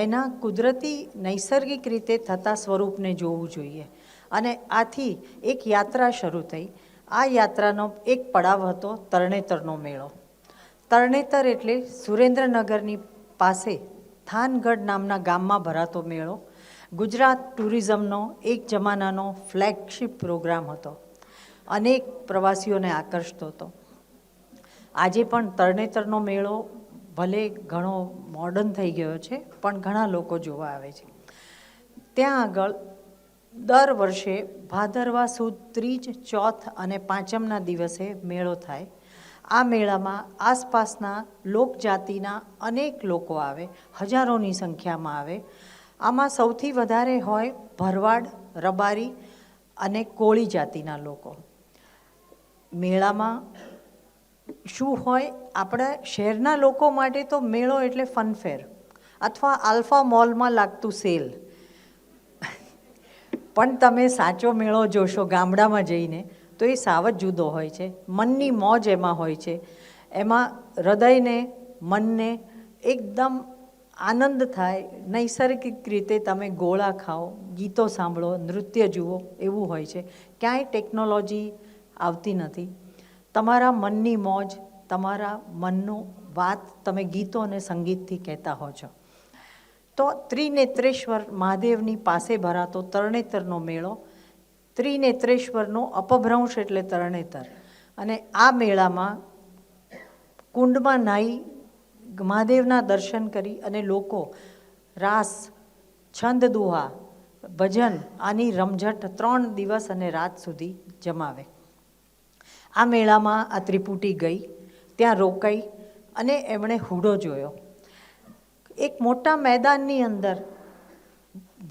એના કુદરતી નૈસર્ગિક રીતે થતા સ્વરૂપને જોવું જોઈએ. અને આથી એક યાત્રા શરૂ થઈ. આ યાત્રાનો એક પડાવ હતો તરણેતરનો મેળો. તરણેતર એટલે સુરેન્દ્રનગરની પાસે થાનગઢ નામના ગામમાં ભરાતો મેળો. ગુજરાત ટુરિઝમનો એક જમાનાનો ફ્લેગશિપ પ્રોગ્રામ હતો. અનેક પ્રવાસીઓને આકર્ષતો હતો. આજે પણ તરણેતરનો મેળો ભલે ઘણો મોડર્ન થઈ ગયો છે, પણ ઘણા લોકો જોવા આવે છે. ત્યાં આગળ દર વર્ષે ભાદરવા સુદ ત્રીજ, ચોથ અને પાંચમના દિવસે મેળો થાય. આ મેળામાં આસપાસના લોકજાતિના અનેક લોકો આવે, હજારોની સંખ્યામાં આવે. આમાં સૌથી વધારે હોય ભરવાડ, રબારી અને કોળી જાતિના લોકો. મેળામાં શું હોય, આપણા શહેરના લોકો માટે તો મેળો એટલે ફનફેર અથવા આલ્ફા મોલમાં લાગતું સેલ. પણ તમે સાચો મેળો જોશો ગામડામાં જઈને તો એ સાવ જ જુદો હોય છે. મનની મોજ એમાં હોય છે. એમાં હૃદયને, મનને એકદમ આનંદ થાય. નૈસર્ગિક રીતે તમે ગોળા ખાઓ, ગીતો સાંભળો, નૃત્ય જુઓ, એવું હોય છે. ક્યાંય ટેકનોલોજી આવતી નથી. તમારા મનની મોજ, તમારા મનનું વાત તમે ગીતો અને સંગીતથી કહેતા હો છો. તો ત્રિનેત્રેશ્વર મહાદેવની પાસે ભરાતો તરણેતરનો મેળો, ત્રિનેત્રેશ્વરનો અપભ્રંશ એટલે તરણેતર. અને આ મેળામાં કુંડમાં નાહી મહાદેવના દર્શન કરી અને લોકો રાસ, છંદ દુહા, ભજન આની રમઝટ 3 દિવસ અને રાત સુધી જમાવે. આ મેળામાં આ ત્રિપુટી ગઈ, ત્યાં રોકાઈ અને એમણે હુડો જોયો. એક મોટા મેદાનની અંદર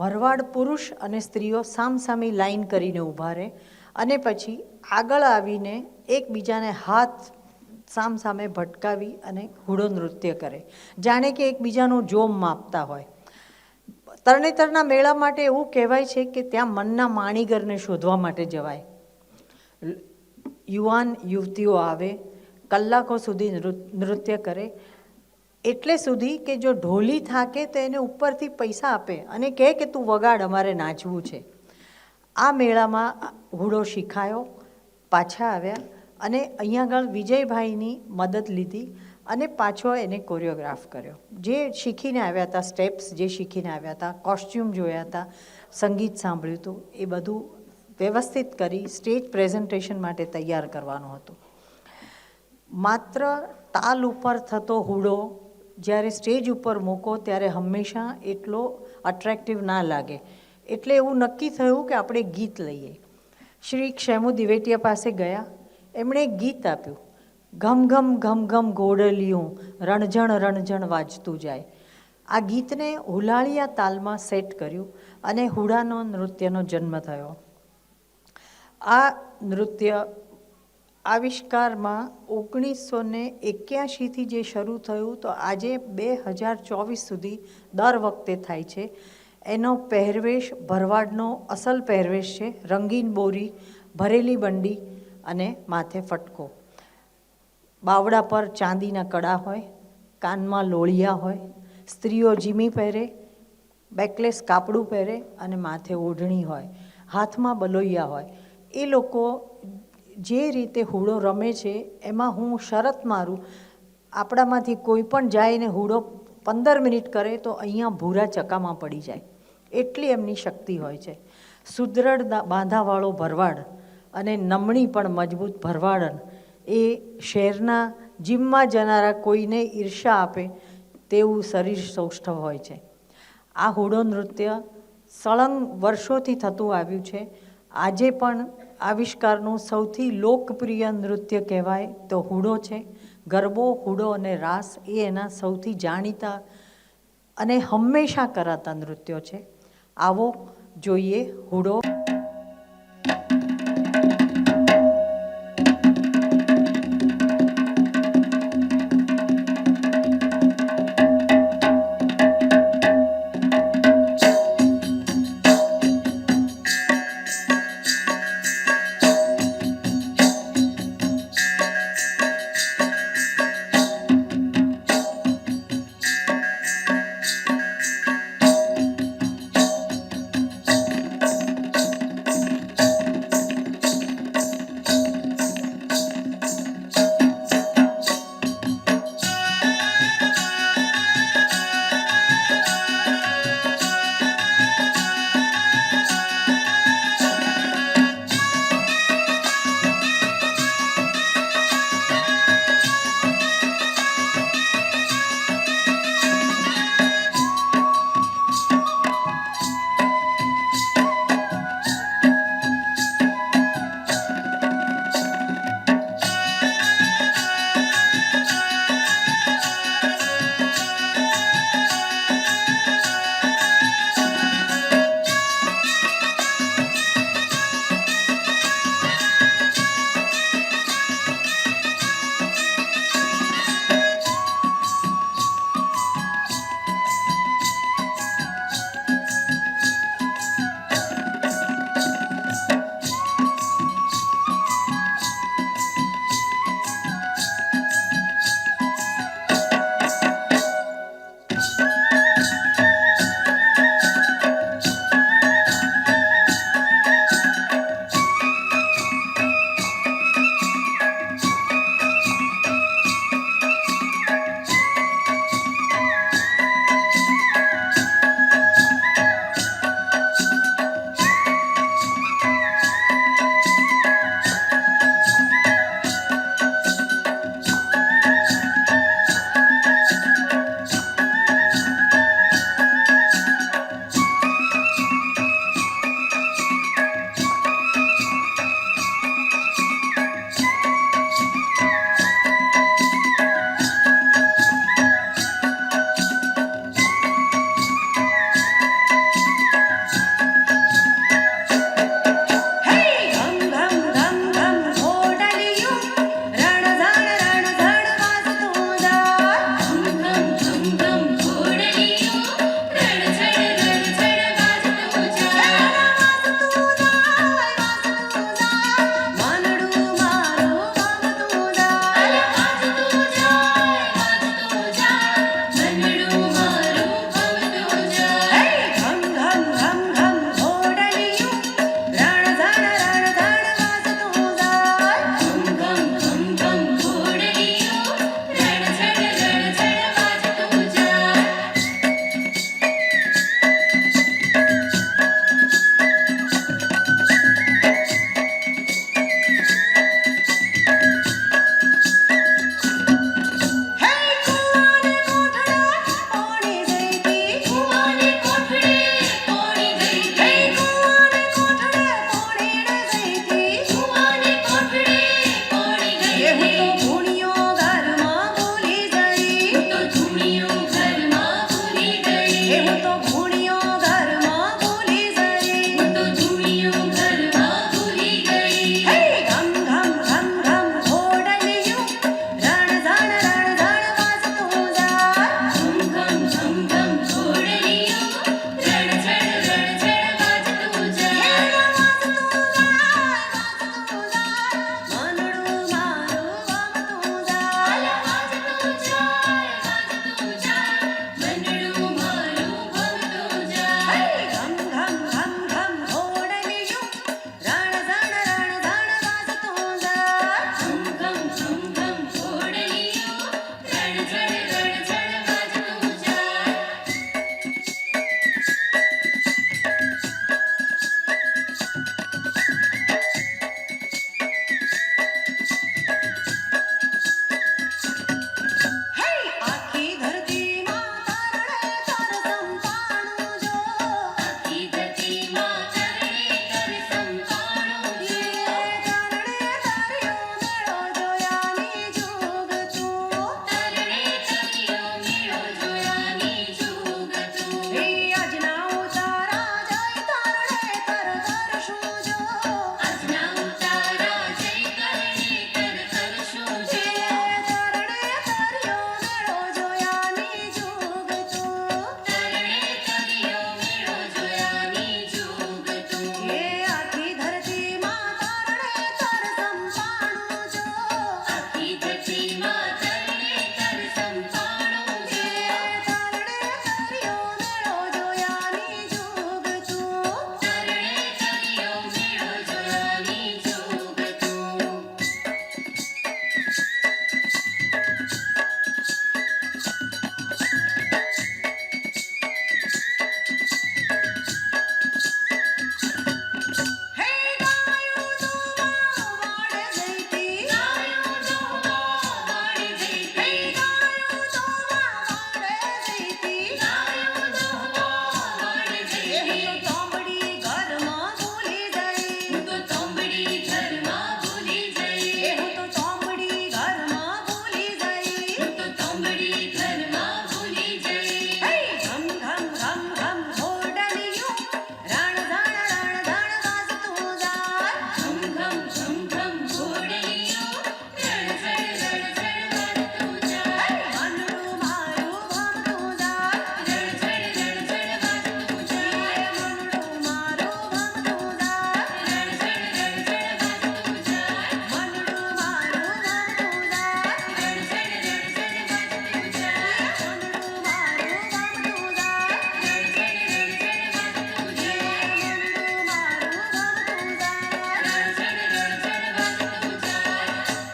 ભરવાડ પુરુષ અને સ્ત્રીઓ સામસામી લાઈન કરીને ઊભા રહે અને પછી આગળ આવીને એકબીજાને હાથ સામસામે ભટકાવી અને હુડો નૃત્ય કરે, જાણે કે એકબીજાનું જોમ માપતા હોય. તરણેતરના મેળા માટે એવું કહેવાય છે કે ત્યાં મનના માણીગરને શોધવા માટે જવાય. યુવાન યુવતીઓ આવે, કલાકો સુધી નૃત્ય કરે, એટલે સુધી કે જો ઢોલી થાકે તો એને ઉપરથી પૈસા આપે અને કહે કે તું વગાડ, અમારે નાચવું છે. આ મેળામાં હુડો શીખાયો, પાછા આવ્યા અને અહીંયા આગળ વિજયભાઈની મદદ લીધી અને પાછો એને કોરિયોગ્રાફ કર્યો. જે શીખીને આવ્યા હતા, સ્ટેપ્સ જે શીખીને આવ્યા હતા, કોસ્ચ્યુમ જોયા હતા, સંગીત સાંભળ્યું હતું, એ બધું વ્યવસ્થિત કરી સ્ટેજ પ્રેઝન્ટેશન માટે તૈયાર કરવાનું હતું. માત્ર તાલ ઉપર થતો હુડો જ્યારે સ્ટેજ ઉપર મૂકો ત્યારે હંમેશા એટલો અટ્રેક્ટિવ ના લાગે. એટલે એવું નક્કી થયું કે આપણે ગીત લઈએ. શ્રી ક્ષેમુ દિવેટિયા પાસે ગયા. એમણે એક ગીત આપ્યું, ઘમ ઘમ ઘમ ઘમ ઘોડલિયું રણઝણ રણઝણ વાજતું જાય. આ ગીતને હુલાળિયા તાલમાં સેટ કર્યું અને હુડાનો નૃત્યનો જન્મ થયો. આ નૃત્ય આવિષ્કારમાં 1981થી જે શરૂ થયું તો આજે 2024 સુધી દર વખતે થાય છે. એનો પહેરવેશ ભરવાડનો અસલ પહેરવેશ છે. રંગીન બોરી, ભરેલી બંડી અને માથે ફટકો. બાવડા પર ચાંદીના કડા હોય, કાનમાં લોળિયા હોય, સ્ત્રીઓ જીમી પહેરે, બેકલેસ કાપડું પહેરે અને માથે ઓઢણી હોય, હાથમાં બલોઈયા હોય. એ લોકો જે રીતે હુડો રમે છે એમાં હું શરત મારું, આપણામાંથી કોઈ પણ જાય ને હુડો 15 મિનિટ કરે તો અહીંયા ભૂરા ચકામાં પડી જાય, એટલી એમની શક્તિ હોય છે. સુદૃઢ બાંધાવાળો ભરવાડ અને નમણી પણ મજબૂત ભરવાડન એ શહેરના જીમમાં જનારા કોઈને ઈર્ષા આપે તેવું શરીર સૌષ્ઠવ હોય છે. આ હુડો નૃત્ય સળંગ વર્ષોથી થતું આવ્યું છે. આજે પણ આવિષ્કારનું સૌથી લોકપ્રિય નૃત્ય કહેવાય તો હુડો છે. ગરબો, હુડો અને રાસ એ એના સૌથી જાણીતા અને હંમેશા કરાતા નૃત્યો છે. આવો જોઈએ હુડો.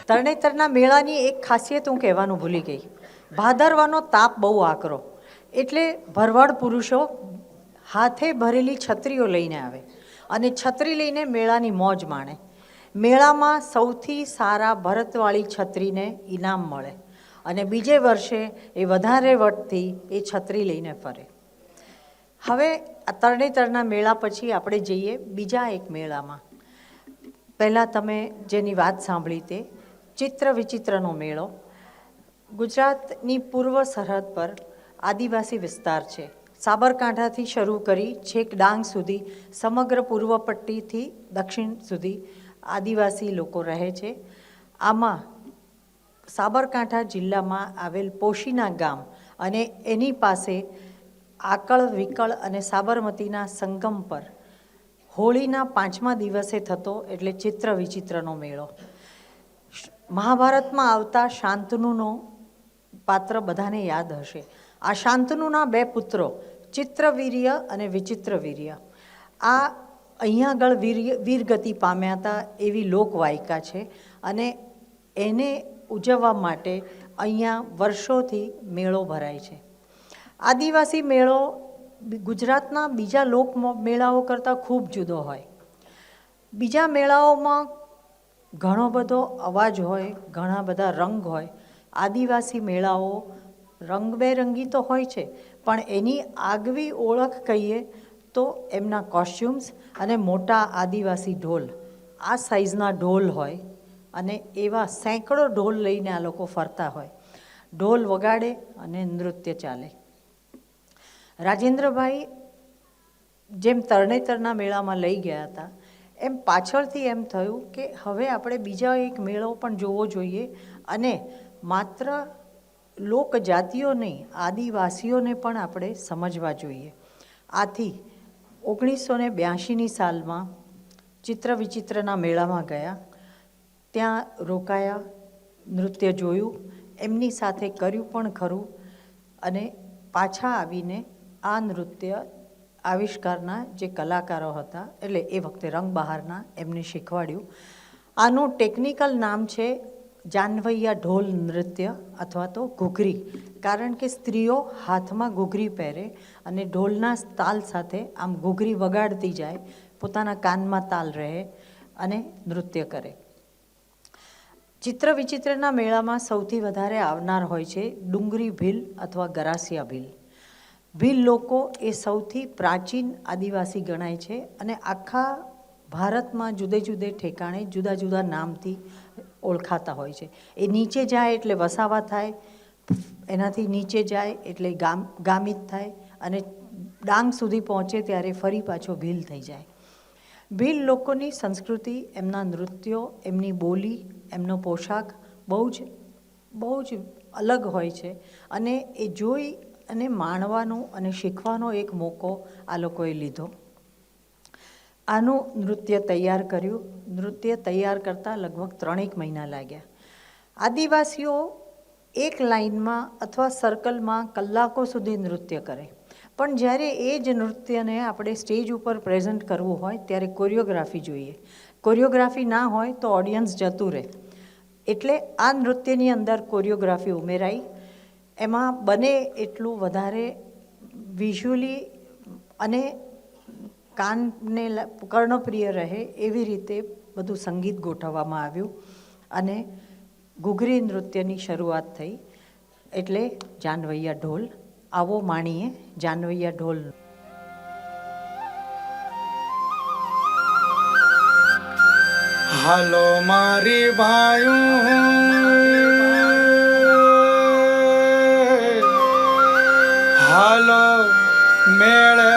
તરણેતરના મેળાની એક ખાસિયત હું કહેવાનું ભૂલી ગઈ. ભાદરવાનો તાપ બહુ આકરો, એટલે ભરવાડ પુરુષો હાથે ભરેલી છત્રીઓ લઈને આવે અને છત્રી લઈને મેળાની મોજ માણે. મેળામાં સૌથી સારા ભરતવાળી છત્રીને ઇનામ મળે અને બીજે વર્ષે એ વધારે વટથી એ છત્રી લઈને ફરે. હવે આ તરણેતરના મેળા પછી આપણે જઈએ બીજા એક મેળામાં. પહેલાં તમે જેની વાત સાંભળી તે ચિત્ર વિચિત્રનો મેળો. ગુજરાતની પૂર્વ સરહદ પર આદિવાસી વિસ્તાર છે. સાબરકાંઠાથી શરૂ કરી છેક ડાંગ સુધી સમગ્ર પૂર્વ પટ્ટીથી દક્ષિણ સુધી આદિવાસી લોકો રહે છે. આમાં સાબરકાંઠા જિલ્લામાં આવેલ પોશીના ગામ અને એની પાસે આકળ વિકળ અને સાબરમતીના સંગમ પર હોળીના 5મા દિવસે થતો એટલે ચિત્ર વિચિત્રનો મેળો. મહાભારતમાં આવતા શાંતનુનો પાત્ર બધાને યાદ હશે. આ શાંતનુના 2 પુત્રો ચિત્રવીર્ય અને વિચિત્રવીર્ય આ અહીંયા આગળ વીરગતિ પામ્યા હતા એવી લોકવાયકા છે અને એને ઉજવવા માટે અહીંયા વર્ષોથી મેળો ભરાય છે. આદિવાસી મેળો ગુજરાતના બીજા લોક મેળાઓ કરતાં ખૂબ જુદો હોય. બીજા મેળાઓમાં ઘણો બધો અવાજ હોય, ઘણા બધા રંગ હોય. આદિવાસી મેળાઓ રંગબેરંગી તો હોય છે, પણ એની આગવી ઓળખ કહીએ તો એમના કોસ્ચ્યુમ્સ અને મોટા આદિવાસી ઢોલ. આ સાઇઝના ઢોલ હોય અને એવા સેંકડો ઢોલ લઈને આ લોકો ફરતા હોય. ઢોલ વગાડે અને નૃત્ય ચાલે. રાજેન્દ્રભાઈ જેમ તરણેતરના મેળામાં લઈ ગયા હતા એમ પાછળથી એમ થયું કે હવે આપણે બીજા એક મેળો પણ જોવો જોઈએ અને માત્ર લોકજાતિઓ નહીં, આદિવાસીઓને પણ આપણે સમજવા જોઈએ. આથી 1982ની સાલમાં ચિત્ર વિચિત્રના મેળામાં ગયા, ત્યાં રોકાયા, નૃત્ય જોયું, એમની સાથે કર્યું પણ ખરું અને પાછા આવીને આ નૃત્ય આવિષ્કારના જે કલાકારો હતા એટલે એ વખતે રંગબહારના એમને શીખવાડ્યું. આનું ટેકનિકલ નામ છે જાનવૈયા ઢોલ નૃત્ય અથવા તો ઘૂઘરી, કારણ કે સ્ત્રીઓ હાથમાં ઘૂઘરી પહેરે અને ઢોલના તાલ સાથે આમ ઘૂઘરી વગાડતી જાય, પોતાના કાનમાં તાલ રહે અને નૃત્ય કરે. ચિત્ર વિચિત્રના મેળામાં સૌથી વધારે આવનાર હોય છે ડુંગરી ભીલ અથવા ગરાસિયા ભીલ. ભીલ લોકો એ સૌથી પ્રાચીન આદિવાસી ગણાય છે અને આખા ભારતમાં જુદે જુદે ઠેકાણે જુદા જુદા નામથી ઓળખાતા હોય છે. એ નીચે જાય એટલે વસાવા થાય, એનાથી નીચે જાય એટલે ગામિત થાય અને ડાંગ સુધી પહોંચે ત્યારે ફરી પાછો ભીલ થઈ જાય. ભીલ લોકોની સંસ્કૃતિ, એમના નૃત્યો, એમની બોલી, એમનો પોશાક બહુ જ અલગ હોય છે અને એ જોઈ અને માણવાનો અને શીખવાનો એક મોકો આ લોકોએ લીધો. આનું નૃત્ય તૈયાર કર્યું. નૃત્ય તૈયાર કરતાં લગભગ 3 મહિના લાગ્યા. આદિવાસીઓ એક લાઇનમાં અથવા સર્કલમાં કલાકો સુધી નૃત્ય કરે, પણ જ્યારે એ જ નૃત્યને આપણે સ્ટેજ ઉપર પ્રેઝન્ટ કરવું હોય ત્યારે કોરિયોગ્રાફી જોઈએ. કોરિયોગ્રાફી ના હોય તો ઓડિયન્સ જતું રહે. એટલે આ નૃત્યની અંદર કોરિયોગ્રાફી ઉમેરાઈ. એમાં બને એટલું વધારે વિઝ્યુઅલી અને કાનને કર્ણપ્રિય રહે એવી રીતે બધું સંગીત ગોઠવવામાં આવ્યું અને ઘૂઘરી નૃત્યની શરૂઆત થઈ એટલે જાનવૈયા ઢોલ. આવો માણીએ જાનવૈયા ઢોલ. હાલો મારી ભાઈઓ, હાલો મેળે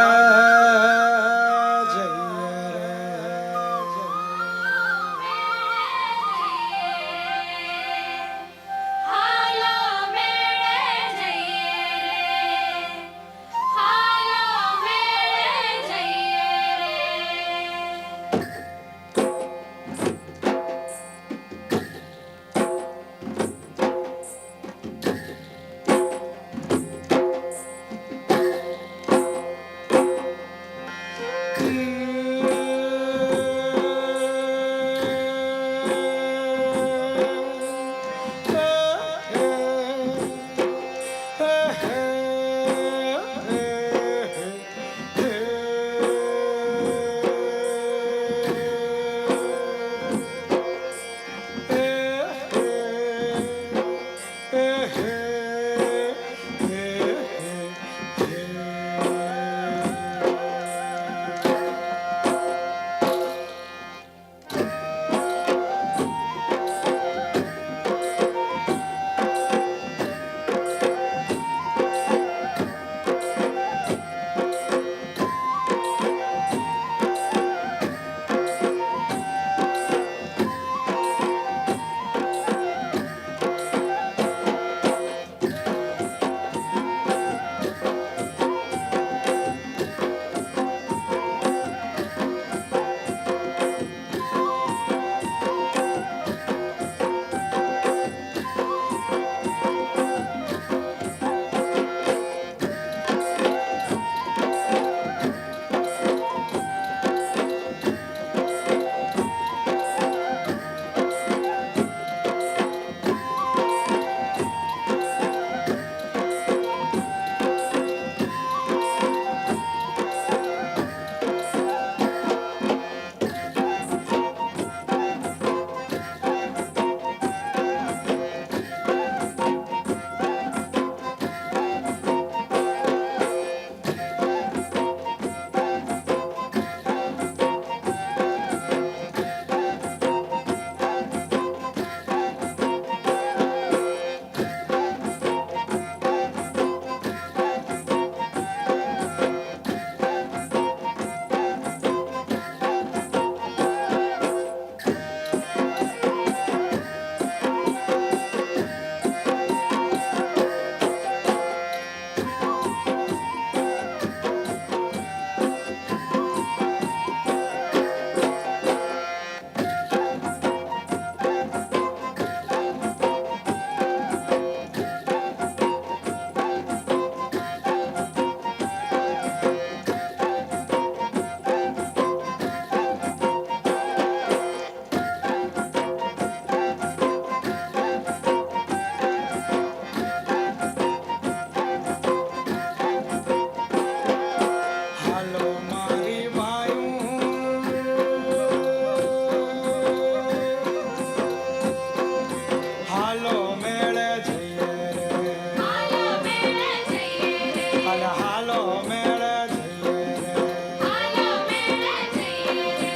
હાલો મેળે જઈએ રે હાલો મેળે જઈએ રે અરે હાલો મેળે જઈએ રે હાલો મેળે જઈએ રે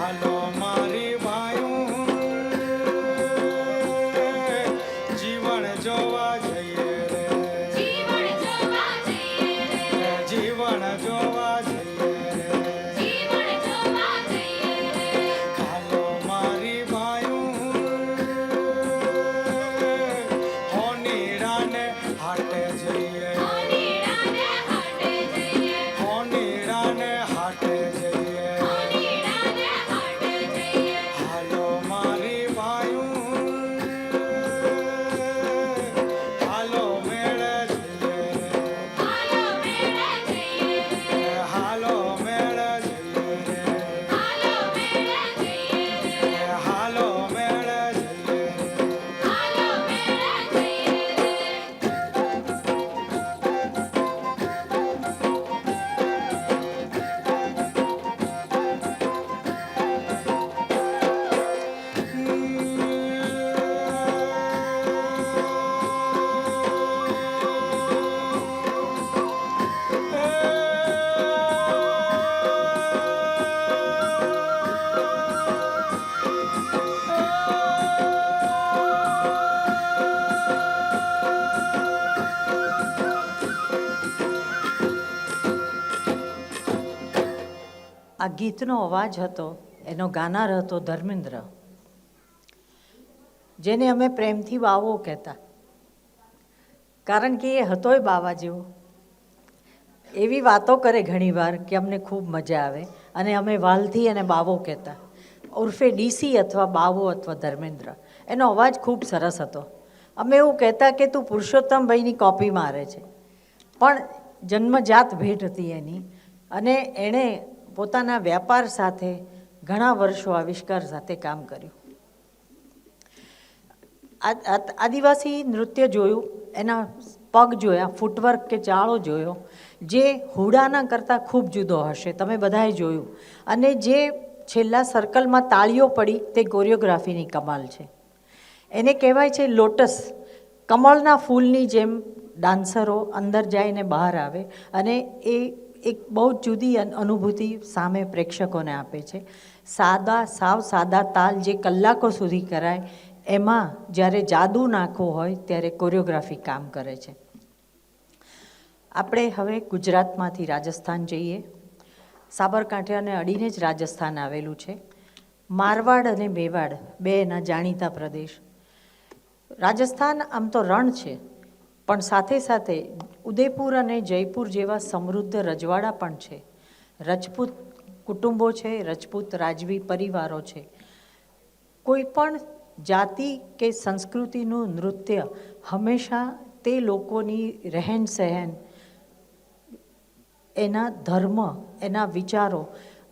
હાલો મારી ભાયું જીવન જોવા જઈએ રે જીવન જોવા જઈએ રે જીવન જોવા જઈએ રે જીવન જોવા જઈએ રે હાલો મારી ભાયું હોની રાને હાટે જઈએ હોની રાને હાટે જઈએ હોની રાને હાટે જઈએ હોની રાને હાટે જઈએ હાલો મારી ભાયું હાલો મેળે જઈએ હાલો મેળે જઈએ રે રે હાલો મેળે જઈએ રે હાલો મેળે જઈએ રે હાલો મેળે જઈએ રે હાલો મેળે જઈએ રે આ ગીતનો અવાજ હતો, એનો ગાનાર હતો ધર્મેન્દ્ર, જેને અમે પ્રેમથી બાવો કહેતા, કારણ કે એ હતોય બાવા જેવો. એવી વાતો કરે ઘણીવાર કે અમને ખૂબ મજા આવે અને અમે વાલથી એને બાવો કહેતા, ઉર્ફે ડીસી અથવા બાવો અથવા ધર્મેન્દ્ર. એનો અવાજ ખૂબ સરસ હતો. અમે એવું કહેતા કે તું પુરુષોત્તમભાઈની કોપી મારે છે, પણ જન્મજાત ભેટ હતી એની, અને એણે પોતાના વ્યાપાર સાથે ઘણા વર્ષો આવિષ્કાર સાથે કામ કર્યું. આદિવાસી નૃત્ય જોયું, એના પગ જોયા, ફૂટવર્ક કે ચાળો જોયો, જે હુડાના કરતાં ખૂબ જુદો હશે, તમે બધાએ જોયું. અને જે છેલ્લા સર્કલમાં તાળીઓ પડી તે કોરિયોગ્રાફીની કમાલ છે. એને કહેવાય છે લોટસ, કમળના ફૂલની જેમ ડાન્સરો અંદર જાય ને બહાર આવે, અને એ એક બહુ જ જુદી અનુભૂતિ સામે પ્રેક્ષકોને આપે છે. સાવ સાદા તાલ જે કલાકો સુધી કરાય, એમાં જ્યારે જાદુ નાખવો હોય ત્યારે કોરિયોગ્રાફી કામ કરે છે. આપણે હવે ગુજરાતમાંથી રાજસ્થાન જઈએ. સાબરકાંઠાને અડીને જ રાજસ્થાન આવેલું છે. મારવાડ અને મેવાડ બે એના જાણીતા પ્રદેશ. રાજસ્થાન આમ તો રણ છે, પણ સાથે સાથે ઉદયપુર અને જયપુર જેવા સમૃદ્ધ રજવાડા પણ છે. રજપૂત કુટુંબો છે, રજપૂત રાજવી પરિવારો છે. કોઈ પણ જાતિ કે સંસ્કૃતિનું નૃત્ય હંમેશા તે લોકોની રહેન સહેન, એના ધર્મ, એના વિચારો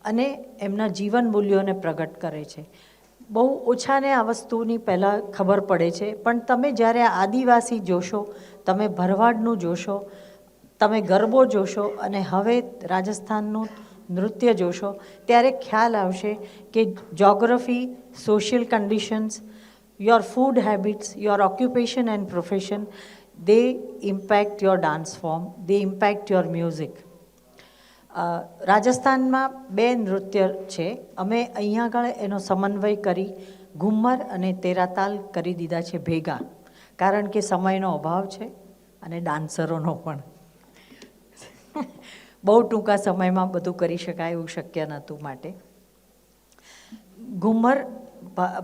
અને એમના જીવન મૂલ્યોને પ્રગટ કરે છે. બહુ ઓછાને આ વસ્તુની પહેલાં ખબર પડે છે, પણ તમે જ્યારે આદિવાસી જોશો, તમે ભરવાડનું જોશો, તમે ગરબો જોશો અને હવે રાજસ્થાનનું નૃત્ય જોશો, ત્યારે ખ્યાલ આવશે કે geography, social conditions, your food habits, your occupation and profession, they impact your dance form, they impact your music. રાજસ્થાનમાં બે નૃત્ય છે. અમે અહીંયા આગળ એનો સમન્વય કરી ઘુમ્મર અને તેરાતાલ કરી દીધા છે ભેગા, કારણ કે સમયનો અભાવ છે અને ડાન્સરોનો પણ. બહુ ટૂંકા સમયમાં બધું કરી શકાય એવું શક્ય નહોતું. માટે ઘુમ્મર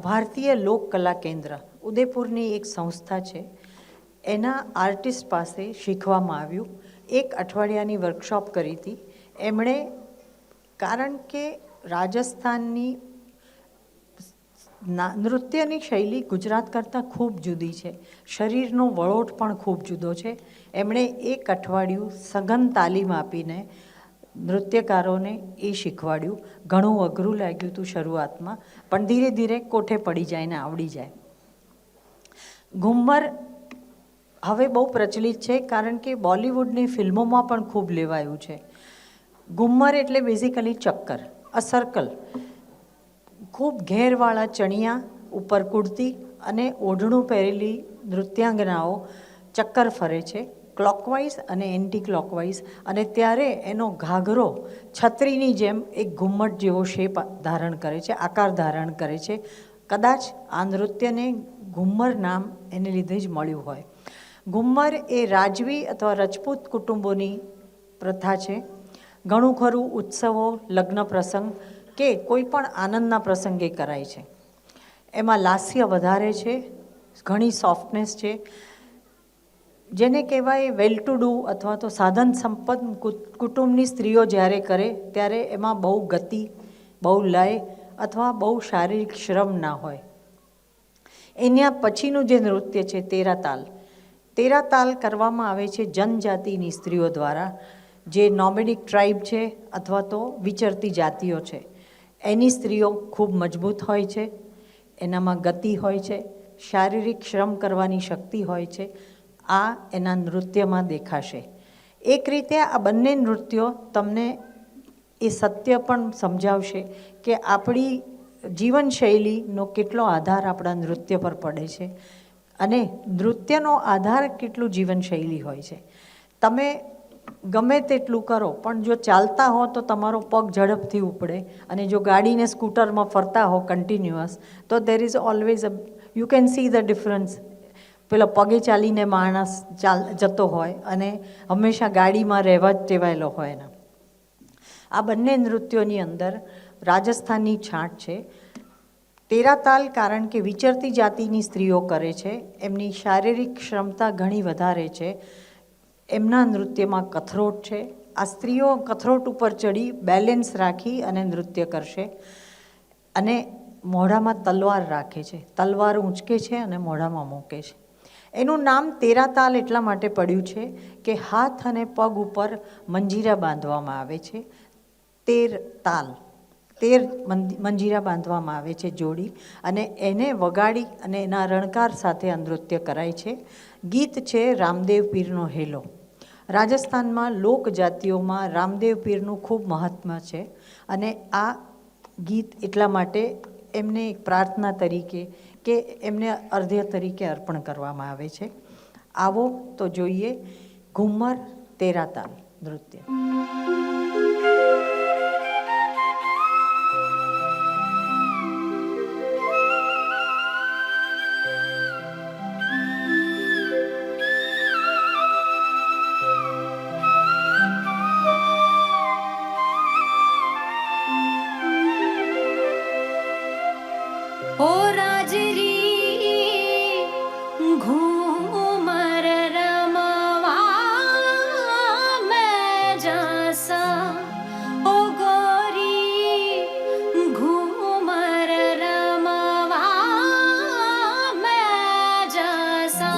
ભારતીય લોક કલા કેન્દ્ર ઉદયપુરની એક સંસ્થા છે, એના આર્ટિસ્ટ પાસે શીખવામાં આવ્યું. 1 અઠવાડિયાની વર્કશોપ કરી હતી એમણે, કારણ કે રાજસ્થાનની નૃત્યની શૈલી ગુજરાત કરતાં ખૂબ જુદી છે, શરીરનો વળોટ પણ ખૂબ જુદો છે. એમણે 1 અઠવાડિયું સઘન તાલીમ આપીને નૃત્યકારોને એ શીખવાડ્યું. ઘણું અઘરું લાગ્યું હતું શરૂઆતમાં, પણ ધીરે ધીરે કોઠે પડી જાય ને આવડી જાય. ઘુમ્મર હવે બહુ પ્રચલિત છે, કારણ કે બોલિવૂડની ફિલ્મોમાં પણ ખૂબ લેવાયું છે. ઘુમ્મર એટલે બેઝિકલી ચક્કર, અ સર્કલ. ખૂબ ઘેરવાળા ચણિયા, ઉપર કુર્તી અને ઓઢણું પહેરેલી નૃત્યાંગનાઓ ચક્કર ફરે છે ક્લોકવાઇઝ અને એન્ટી ક્લોકવાઇઝ, અને ત્યારે એનો ઘાઘરો છત્રીની જેમ એક ઘુમ્મટ જેવો શેપ ધારણ કરે છે, આકાર ધારણ કરે છે. કદાચ આ નૃત્યને ઘુમ્મર નામ એને લીધે જ મળ્યું હોય. ઘુમ્મર એ રાજવી અથવા રજપૂત કુટુંબોની પ્રથા છે. ઘણું ખરું ઉત્સવો, લગ્ન પ્રસંગ કે કોઈ પણ આનંદના પ્રસંગે કરાય છે. એમાં લાસ્ય વધારે છે, ઘણી સોફ્ટનેસ છે. જેને કહેવાય વેલ ટુ ડુ અથવા તો સાધન સંપન્ન કુટુંબની સ્ત્રીઓ જ્યારે કરે ત્યારે એમાં બહુ ગતિ, બહુ લય અથવા બહુ શારીરિક શ્રમ ના હોય. એના પછીનું જે નૃત્ય છે તેરા તાલ. તેરા તાલ કરવામાં આવે છે જનજાતિની સ્ત્રીઓ દ્વારા, જે નોમેડિક ટ્રાઇબ છે અથવા તો વિચરતી જાતિઓ છે. એની સ્ત્રીઓ ખૂબ મજબૂત હોય છે, એનામાં ગતિ હોય છે, શારીરિક શ્રમ કરવાની શક્તિ હોય છે. આ એના નૃત્યમાં દેખાશે. એક રીતે આ બંને નૃત્યો તમને એ સત્ય પણ સમજાવશે કે આપણી જીવનશૈલીનો કેટલો આધાર આપણા નૃત્ય પર પડે છે અને નૃત્યનો આધાર કેટલું જીવનશૈલી હોય છે. તમે ગમે તેટલું કરો પણ જો ચાલતા હો તો તમારો પગ ઝડપથી ઉપડે, અને જો ગાડીને સ્કૂટરમાં ફરતા હો કન્ટિન્યુઅસ તો there is always you can see the difference. પેલો પગે ચાલીને માણસ જતો હોય અને હંમેશા ગાડીમાં રહેવા જ ટેવાયેલો હોય એના. આ બંને નૃત્યોની અંદર રાજસ્થાનની છાંટ છે. તેરા તાલ કારણ કે વિચરતી જાતિની સ્ત્રીઓ કરે છે, એમની શારીરિક ક્ષમતા ઘણી વધારે છે. એમના નૃત્યમાં કથરોટ છે. આ સ્ત્રીઓ કથરોટ ઉપર ચડી બેલેન્સ રાખી અને નૃત્ય કરશે, અને મોઢામાં તલવાર રાખે છે. તલવાર ઊંચકે છે અને મોઢામાં મૂકે છે. એનું નામ તેરા તાલ એટલા માટે પડ્યું છે કે હાથ અને પગ ઉપર મંજીરા બાંધવામાં આવે છે. 13 તાલ, 13 મંજીરા બાંધવામાં આવે છે જોડી, અને એને વગાડી અને એના રણકાર સાથે આ નૃત્ય કરાય છે. ગીત છે રામદેવ પીરનો હેલો. રાજસ્થાનમાં લોક જાતિઓમાં રામદેવ પીરનું ખૂબ મહાત્મ્ય છે, અને આ ગીત એટલા માટે એમને એક પ્રાર્થના તરીકે કે એમને અર્ધ્ય તરીકે અર્પણ કરવામાં આવે છે. આવો તો જોઈએ ઘુમ્મર તેરા તાલ નૃત્ય. ओ राजरी घूमर रमवा मैं जासा, ओ गोरी घूमर रमवा मैं जासा.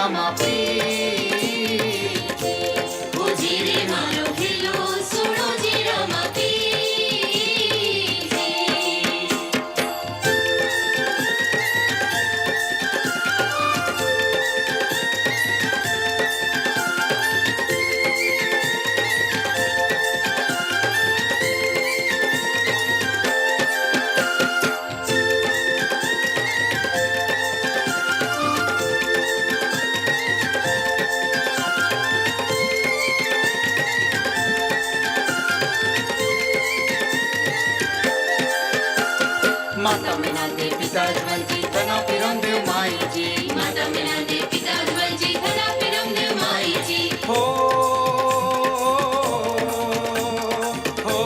રામા પીર. ઉજીરે મારો ખેલો સુણોજી રામા પીરજી. માતા મેના દે પિતા જવલજી ધના પીરમદેવ માઈજી. માતા મેના દે પિતા જવલજી ધના પીરમદેવ માઈજી. હો હો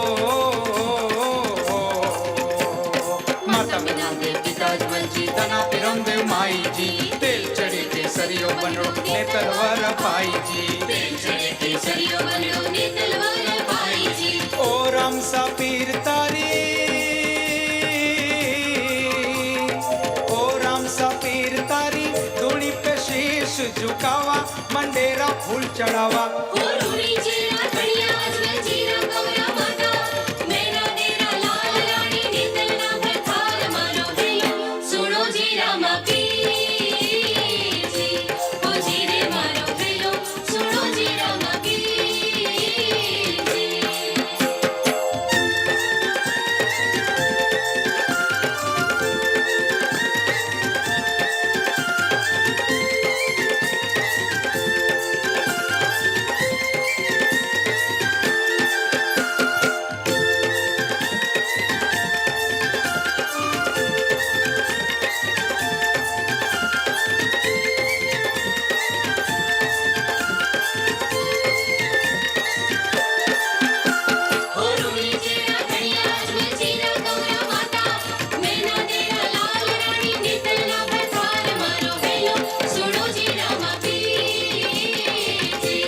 માતા મેના દે પિતા જવલજી ધના પીરમદેવ માઈજી. તેલ ચડે કેસરીઓ બનડો ને તલવાર પાઈજી. તેલ ચડે કેસરીઓ બનડો ને તલવાર પાઈજી. ઓ રામ સા પીર તારી, ઓ રામ સા પીર તારી ધૂણી पे शीश झुकावा, मंडेरा फूल चढ़ावा. ઓ રૂડી ચેરા કડિયા અજમલજી રામ ગૌરા માતા. મેના દેરા લાલ રાણી ને તલના ભથાર મારો ખેલો સુણોજી રામા પીરજી. ઉજીરે મારો ખેલો સુણોજી રામા પીરજી. ઓ રૂડી ચેરા કડિયા અજમલજી રામ ગૌરા માતા. મેના દેરા લાલ રાણી ને તલના ભથાર મારો ખેલો સુણોજી રામા પીરજી.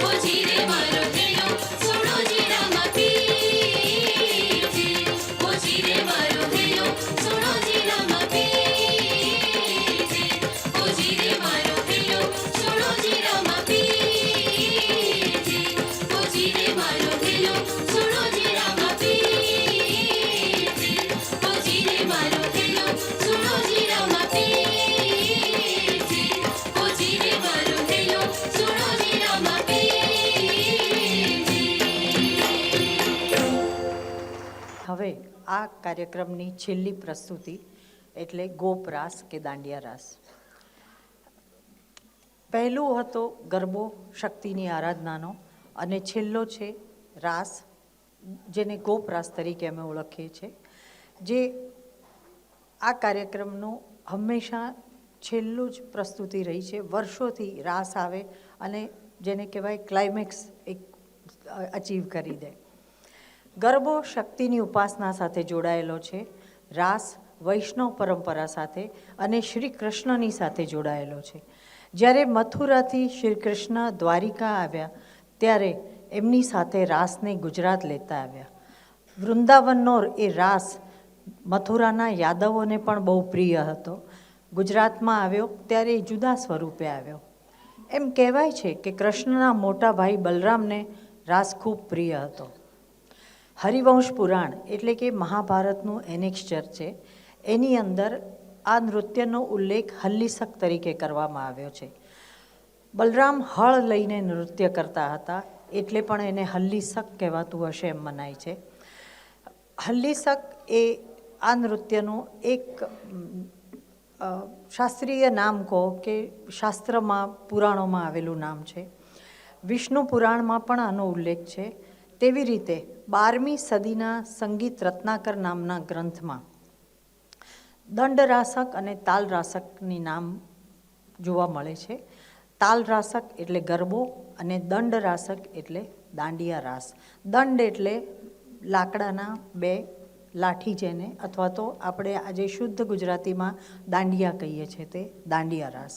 ઉજીરે મારો ખેલો સુણોજી રામા પીરજી. ઉજીરે મારો ખેલો સુણોજી રામા પીરજી. ઉજીરે મારો ખેલો સુણોજી રામા પીરજી. ઉજીરે મારો ખેલો સુણોજી રામા પીરજી. ઉજીરે મારો ખેલો સુણોજી રામા પીરજી. ઉજીરે મારો ખેલો સુણોજી રામા પીરજી. હવે આ કાર્યક્રમની છેલ્લી પ્રસ્તુતિ એટલે ગોપ રાસ કે દાંડિયા રાસ. પહેલું હતો ગરબો શક્તિની આરાધનાનો અને છેલ્લો છે રાસ, જેને ગોપ રાસ તરીકે અમે ઓળખીએ છીએ, જે આ કાર્યક્રમનું હંમેશા છેલ્લું જ પ્રસ્તુતિ રહી છે. વર્ષોથી રાસ આવે અને જેને કહેવાય ક્લાઇમેક્સ એક અચીવ કરી દે. ગરબો શક્તિની ઉપાસના સાથે જોડાયેલો છે, રાસ વૈષ્ણવ પરંપરા સાથે અને શ્રી કૃષ્ણની સાથે જોડાયેલો છે. જ્યારે મથુરાથી શ્રી કૃષ્ણ દ્વારિકા આવ્યા ત્યારે એમની સાથે રાસને ગુજરાત લેતા આવ્યા. વૃંદાવનનો એ રાસ મથુરાના યાદવોને પણ બહુ પ્રિય હતો. ગુજરાતમાં આવ્યો ત્યારે એ જુદા સ્વરૂપે આવ્યો. એમ કહેવાય છે કે કૃષ્ણના મોટા ભાઈ બલરામને રાસ ખૂબ પ્રિય હતો. હરિવંશ પુરાણ એટલે કે મહાભારતનું એનેક્સ્ચર છે, એની અંદર આ નૃત્યનો ઉલ્લેખ હલ્લીસક તરીકે કરવામાં આવ્યો છે. બલરામ હળ લઈને નૃત્ય કરતા હતા એટલે પણ એને હલ્લીસક કહેવાતું હશે એમ મનાય છે. હલ્લીસક એ આ નૃત્યનું એક શાસ્ત્રીય નામ કહો કે શાસ્ત્રમાં પુરાણોમાં આવેલું નામ છે. વિષ્ણુ પુરાણમાં પણ આનો ઉલ્લેખ છે. તેવી રીતે 12મી સદીના સંગીત રત્નાકર નામના ગ્રંથમાં દંડરાસક અને તાલરાસકની નામ જોવા મળે છે. તાલરાસક એટલે ગરબો અને દંડરાસક એટલે દાંડિયા રાસ. દંડ એટલે લાકડાના બે લાઠી જેને, અથવા તો આપણે આજે શુદ્ધ ગુજરાતીમાં દાંડિયા કહીએ છીએ, તે દાંડિયા રાસ.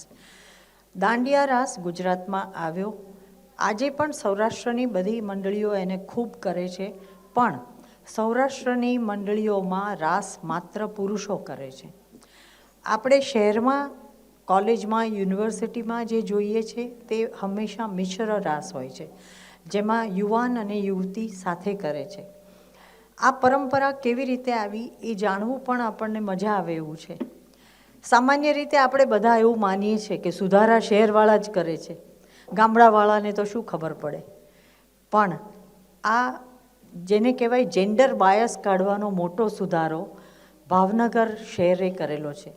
દાંડિયા રાસ ગુજરાતમાં આવ્યો. આજે પણ સૌરાષ્ટ્રની બધી મંડળીઓ એને ખૂબ કરે છે, પણ સૌરાષ્ટ્રની મંડળીઓમાં રાસ માત્ર પુરુષો કરે છે. આપણે શહેરમાં કોલેજમાં યુનિવર્સિટીમાં જે જોઈએ છે તે હંમેશા મિશ્ર રાસ હોય છે, જેમાં યુવાન અને યુવતી સાથે કરે છે. આ પરંપરા કેવી રીતે આવી એ જાણવું પણ આપણને મજા આવે એવું છે. સામાન્ય રીતે આપણે બધા એવું માનીએ છીએ કે સુધારા શહેરવાળા જ કરે છે, ગામડાવાળાને તો શું ખબર પડે. પણ આ જેને કહેવાય જેન્ડર બાયસ કાઢવાનો મોટો સુધારો ભાવનગર શહેરે કરેલો છે.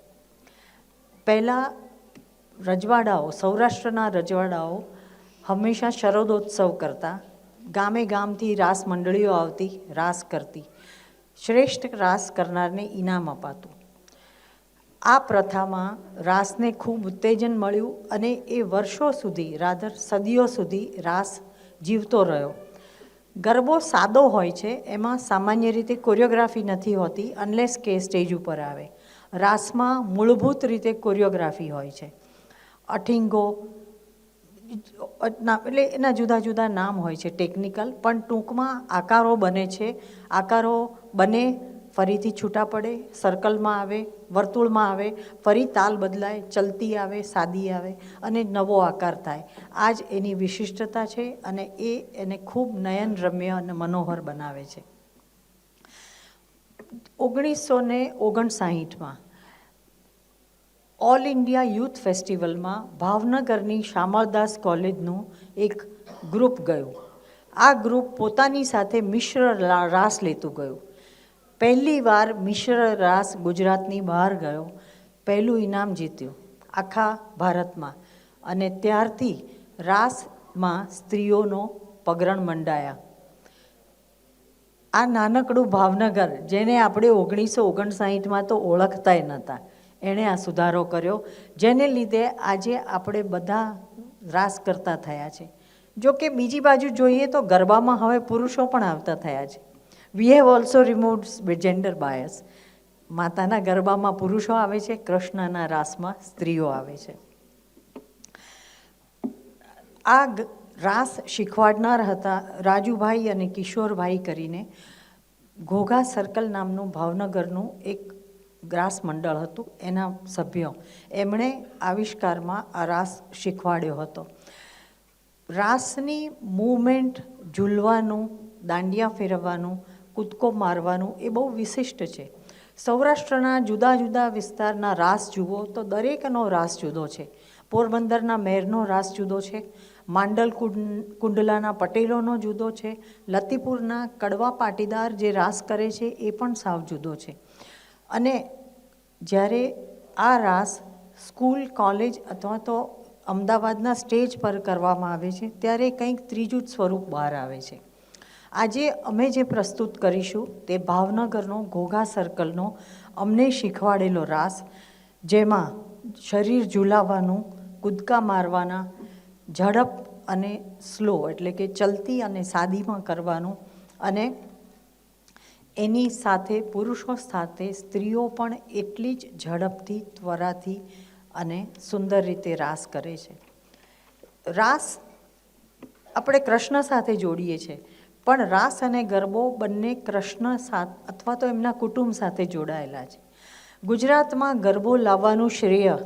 પહેલાં રજવાડાઓ, સૌરાષ્ટ્રના રજવાડાઓ હંમેશા શરદોત્સવ કરતા, ગામે ગામથી રાસ મંડળીઓ આવતી, રાસ કરતી, શ્રેષ્ઠ રાસ કરનારને ઇનામ અપાતું. આ પ્રથામાં રાસને ખૂબ ઉત્તેજન મળ્યું અને એ વર્ષો સુધી, રાધર સદીઓ સુધી રાસ જીવતો રહ્યો. ગરબો સાદો હોય છે, એમાં સામાન્ય રીતે કોરિયોગ્રાફી નથી હોતી અનલેસ કે સ્ટેજ ઉપર આવે. રાસમાં મૂળભૂત રીતે કોરિયોગ્રાફી હોય છે. અઠીંગો એટલે એના જુદા જુદા નામ હોય છે ટેકનિકલ, પણ ટૂંકમાં આકારો બને છે. આકારો બને, ફરીથી છૂટા પડે, સર્કલમાં આવે, વર્તુળમાં આવે, ફરી તાલ બદલાય, ચલતી આવે, સાદી આવે અને નવો આકાર થાય. આ જ એની વિશિષ્ટતા છે અને એને ખૂબ નયનરમ્ય અને મનોહર બનાવે છે. 1959માં ઓલ ઇન્ડિયા યુથ ફેસ્ટિવલમાં ભાવનગરની શામળદાસ કોલેજનું એક ગ્રુપ ગયું. આ ગ્રુપ પોતાની સાથે મિશ્ર રાસ લેતું ગયું. પહેલી વાર મિશ્ર રાસ ગુજરાતની બહાર ગયો, પહેલું ઇનામ જીત્યું આખા ભારતમાં. અને ત્યારથી રાસમાં સ્ત્રીઓનો પગરણ મંડાયા. આ નાનકડું ભાવનગર, જેને આપણે 1959માં તો ઓળખતાય નહોતા, એણે આ સુધારો કર્યો, જેને લીધે આજે આપણે બધા રાસ કરતા થયા છે. જો કે બીજી બાજુ જોઈએ તો ગરબામાં હવે પુરુષો પણ આવતા થયા છે. We have also removed gender bias. માતાના ગરબામાં પુરુષો આવે છે, કૃષ્ણના રાસમાં સ્ત્રીઓ આવે છે. આ રાસ શીખવાડનાર હતા રાજુભાઈ અને કિશોરભાઈ કરીને. ઘોઘા સર્કલ નામનું ભાવનગરનું એક રાસ મંડળ હતું, એના સભ્યો, એમણે આવિષ્કારમાં આ રાસ શીખવાડ્યો હતો. રાસની મૂવમેન્ટ, ઝૂલવાનું, દાંડિયા ફેરવવાનું, કૂદકો મારવાનું એ બહુ વિશિષ્ટ છે. સૌરાષ્ટ્રના જુદા જુદા વિસ્તારના રાસ જુઓ તો દરેકનો રાસ જુદો છે. પોરબંદરના મેરનો રાસ જુદો છે, માંડલ કુંડલાના પટેલોનો જુદો છે, લતીપુરના કડવા પાટીદાર જે રાસ કરે છે એ પણ સાવ જુદો છે. અને જ્યારે આ રાસ સ્કૂલ, કોલેજ અથવા તો અમદાવાદના સ્ટેજ પર કરવામાં આવે છે ત્યારે કંઈક ત્રીજું જ સ્વરૂપ બહાર આવે છે. આજે અમે જે પ્રસ્તુત કરીશું તે ભાવનગરનો ઘોઘા સર્કલનો અમને શીખવાડેલો રાસ, જેમાં શરીર ઝૂલાવવાનું, કૂદકા મારવાના, ઝડપ અને સ્લો એટલે કે ચલતી અને સાદીમાં કરવાનું, અને એની સાથે પુરુષો સાથે સ્ત્રીઓ પણ એટલી જ ઝડપથી, ત્વરાથી અને સુંદર રીતે રાસ કરે છે. રાસ આપણે કૃષ્ણ સાથે જોડીએ છીએ, પણ રાસ અને ગરબો બંને કૃષ્ણ સાથે અથવા તો એમના કુટુંબ સાથે જોડાયેલા છે. ગુજરાતમાં ગરબો લાવવાનું શ્રેય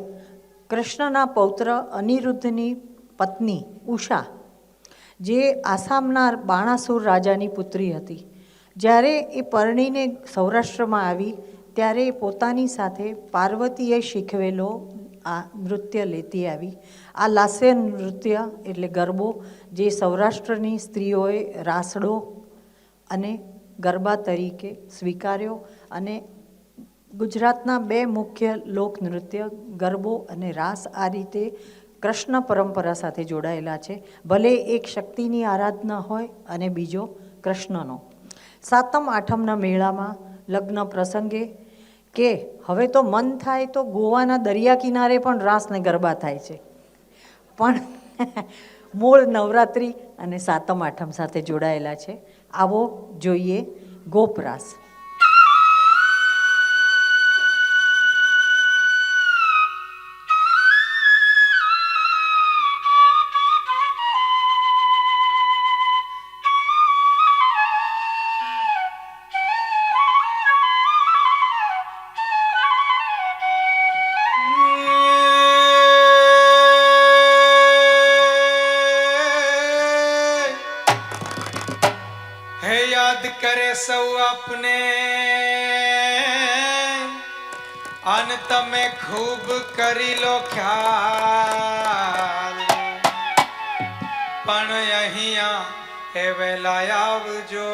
કૃષ્ણના પૌત્ર અનિરુદ્ધની પત્ની ઉષા, જે આસામના બાણાસુર રાજાની પુત્રી હતી. જ્યારે એ પરણીને સૌરાષ્ટ્રમાં આવી ત્યારે પોતાની સાથે પાર્વતીએ શીખવેલો આ નૃત્ય લેતી આવી. આ લાસ્ય નૃત્ય એટલે ગરબો, જે સૌરાષ્ટ્રની સ્ત્રીઓએ રાસડો અને ગરબા તરીકે સ્વીકાર્યો. અને ગુજરાતના બે મુખ્ય લોકનૃત્ય ગરબો અને રાસ આ રીતે કૃષ્ણ પરંપરા સાથે જોડાયેલા છે. ભલે એક શક્તિની આરાધના હોય અને બીજો કૃષ્ણનો. સાતમ આઠમના મેળામાં, લગ્ન પ્રસંગે કે હવે તો મન થાય તો ગોવાના દરિયા કિનારે પણ રાસ ને ગરબા થાય છે. પણ મૂળ નવરાત્રિ અને સાતમ આઠમ સાથે જોડાયેલા છે. આવો જોઈએ ગોપરાસ. કરે સૌ આપને અન તમે ખૂબ કરી લો ખ્યાલ પણ અહીંયા એ વેલા આવજો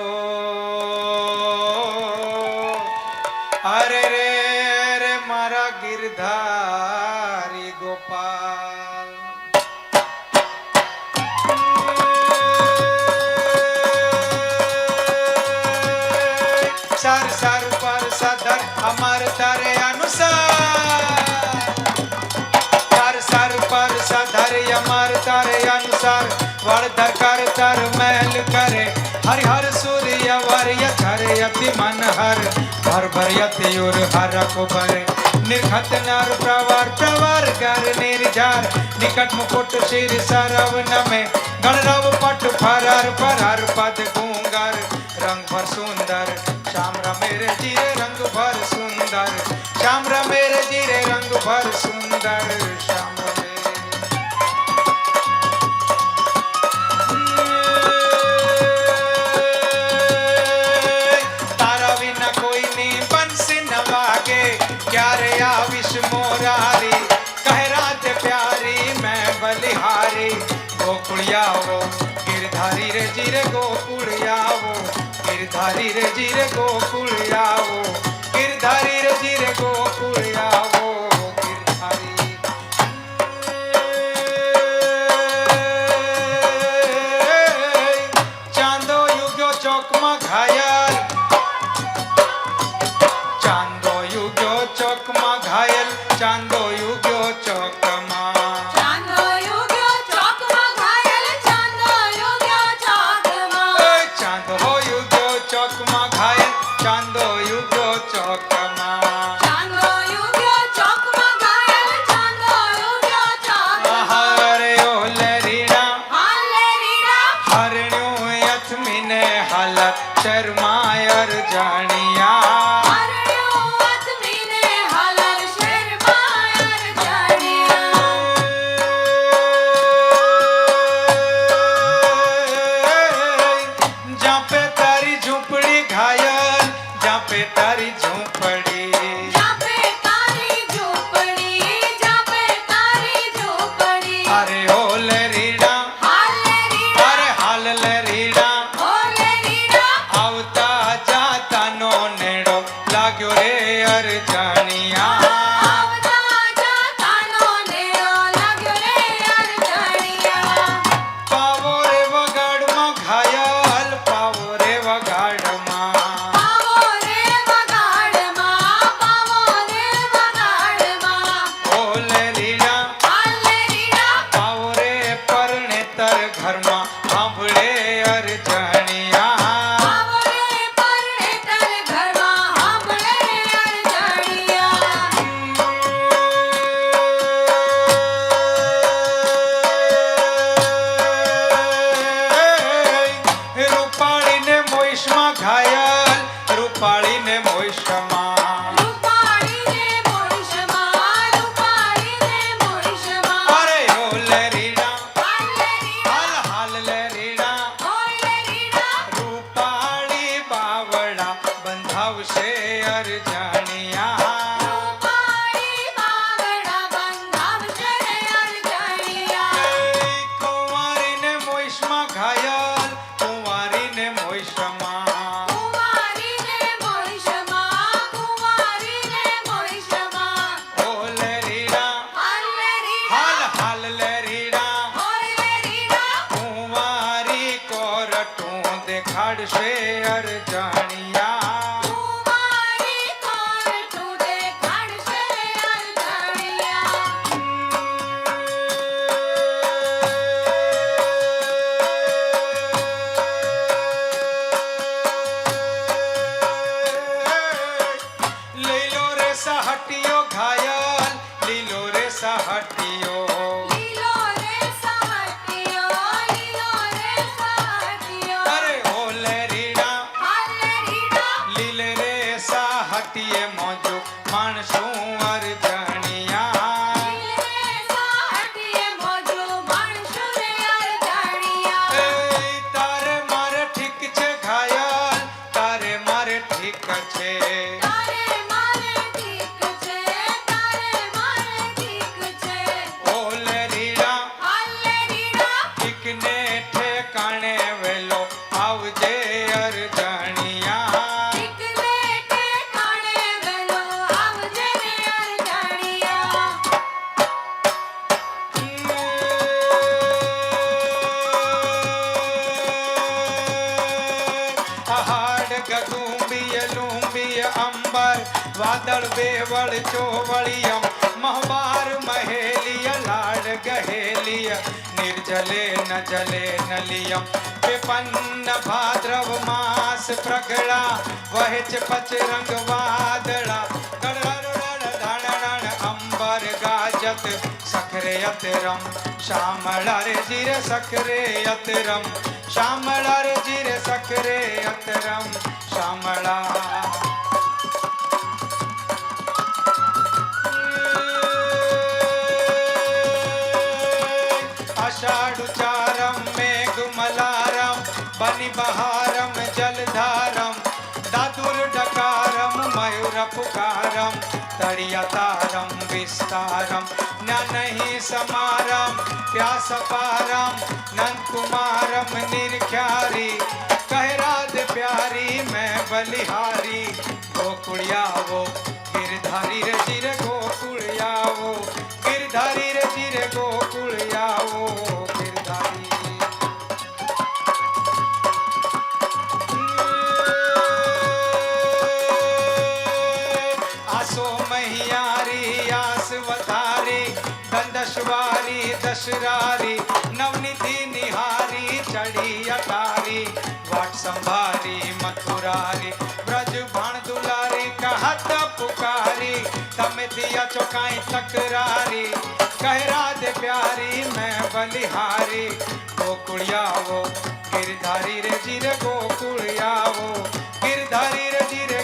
અરે રે રે મારા ગિરધારી ગોપાલ સાર સાર પર સદર અમર તારે અનુસાર સાર સાર પર સદર અમર તારે અનુસાર વળધર કર તર મહેલ કરે હરિહર સૂર્ય વર્ય ધરે અતિ મનહર ભર ભર્યતિ ઉર હરક ભરે નિર્ઘત નર પ્રવાર પ્રવાર ગર નિર્જાર નિકટ મુકુટ શિર સરવ નમે ગણરવ પટ ફરર ફરર પદ ગુંગર રંગ ભર સુંદર श्याम रमेरे जीरे रंग भर सुंदर श्याम रमेरे जीरे रंग भर सुंदर श्याम तारा बिना कोई नहीं बंसी न वागे क्या रे आविश मोरारी कह रात प्यारी मैं बलिहारी गोकुड़िया वो गिरधारी रे जीरे गोकुड़िया वो गिरधारी रे जीरे गोकुल आवो गिरधारी रे जीरे गोकुल आवो गिरधारी चांदो युग्यो चौक में घायल चांदो युग्यो चौक में घायल चांदो युग्यो चौक शर्मायर जानिया जहाँ पे तारी झोपड़ी घायल जहाँ पे तारी झोपड़ी अरे ओ लरीड़ा अरे हाल लरीड़ा आवता जाता नो नेड़ो लाग्यो रे अरजानिया पावो रे वगाड़ में घायल पावो रे वगाड़ में ओ लरीड़ा पावो रे परणेतर घर में सांभळे अरजानिया रूपाली ने मोइशमा घायल रूपाली ने मोइशमा अरे ओ लरीड़ा हाल हाल लरीड़ा रूपाली बावड़ा बंधावशे अरजानिया कुंवारी ने मोइशमा घायल कुंवारी ने मोइशमा ओ लरीड़ा हाल हाल लरीड़ा कुंवारी को रटूं देखाड़ से अरजानिया लीलो रे सहटियो घायल लीलो रे सहटियो अरे ओ लरीड़ा लीले रे सहटिए मौजो मानसू अरजानिया तारे मारे ठीक छे घायल વાદળ બેવળ ચોવળિયમ મહબાર મહેલિય લાડ ગહેલિય નિર્જલે ન જલે નલિયમ વિપન્ન ભાદ્રવ માસ પ્રગળા વહેચ પચરંગ વાદળા ગળગળ ધણણ અંબર ગાજત સખરે અતરમ શ્યામળા રે જીર સખરે અતરમ શ્યામળા રે જીર સખરે અતરમ શ્યામળા आषाढ़ुचारम मेघमलारम बनि बहारम जलधारम दादुर डकारम मयूर पुकारम तड़ियतारम विस्तारम नहीं समारम प्यास पारम नंद कुमारम निरख्यारी कहराद प्यारी मैं बलिहारी गोकुड़ियावो गिरधारी रे चिर गोकुड़ियावो गिरधारी रे चिर गोकुड़ियावो गिरधारी आसो महियारी आस वतारी दंदशवारी दशरारी नवनिधि निहारी चढ़ी अतारी वाट संभारी मथुरारी ब्रज भाण दुलारी कहत पुकारी तमे दिया चौकाई तकरारी कहरा दे प्यारी मैं बलिहारी गोकुड़ियावो गिरधारी रे जीरे गोकुड़ियावो गिरधारी रे जीरे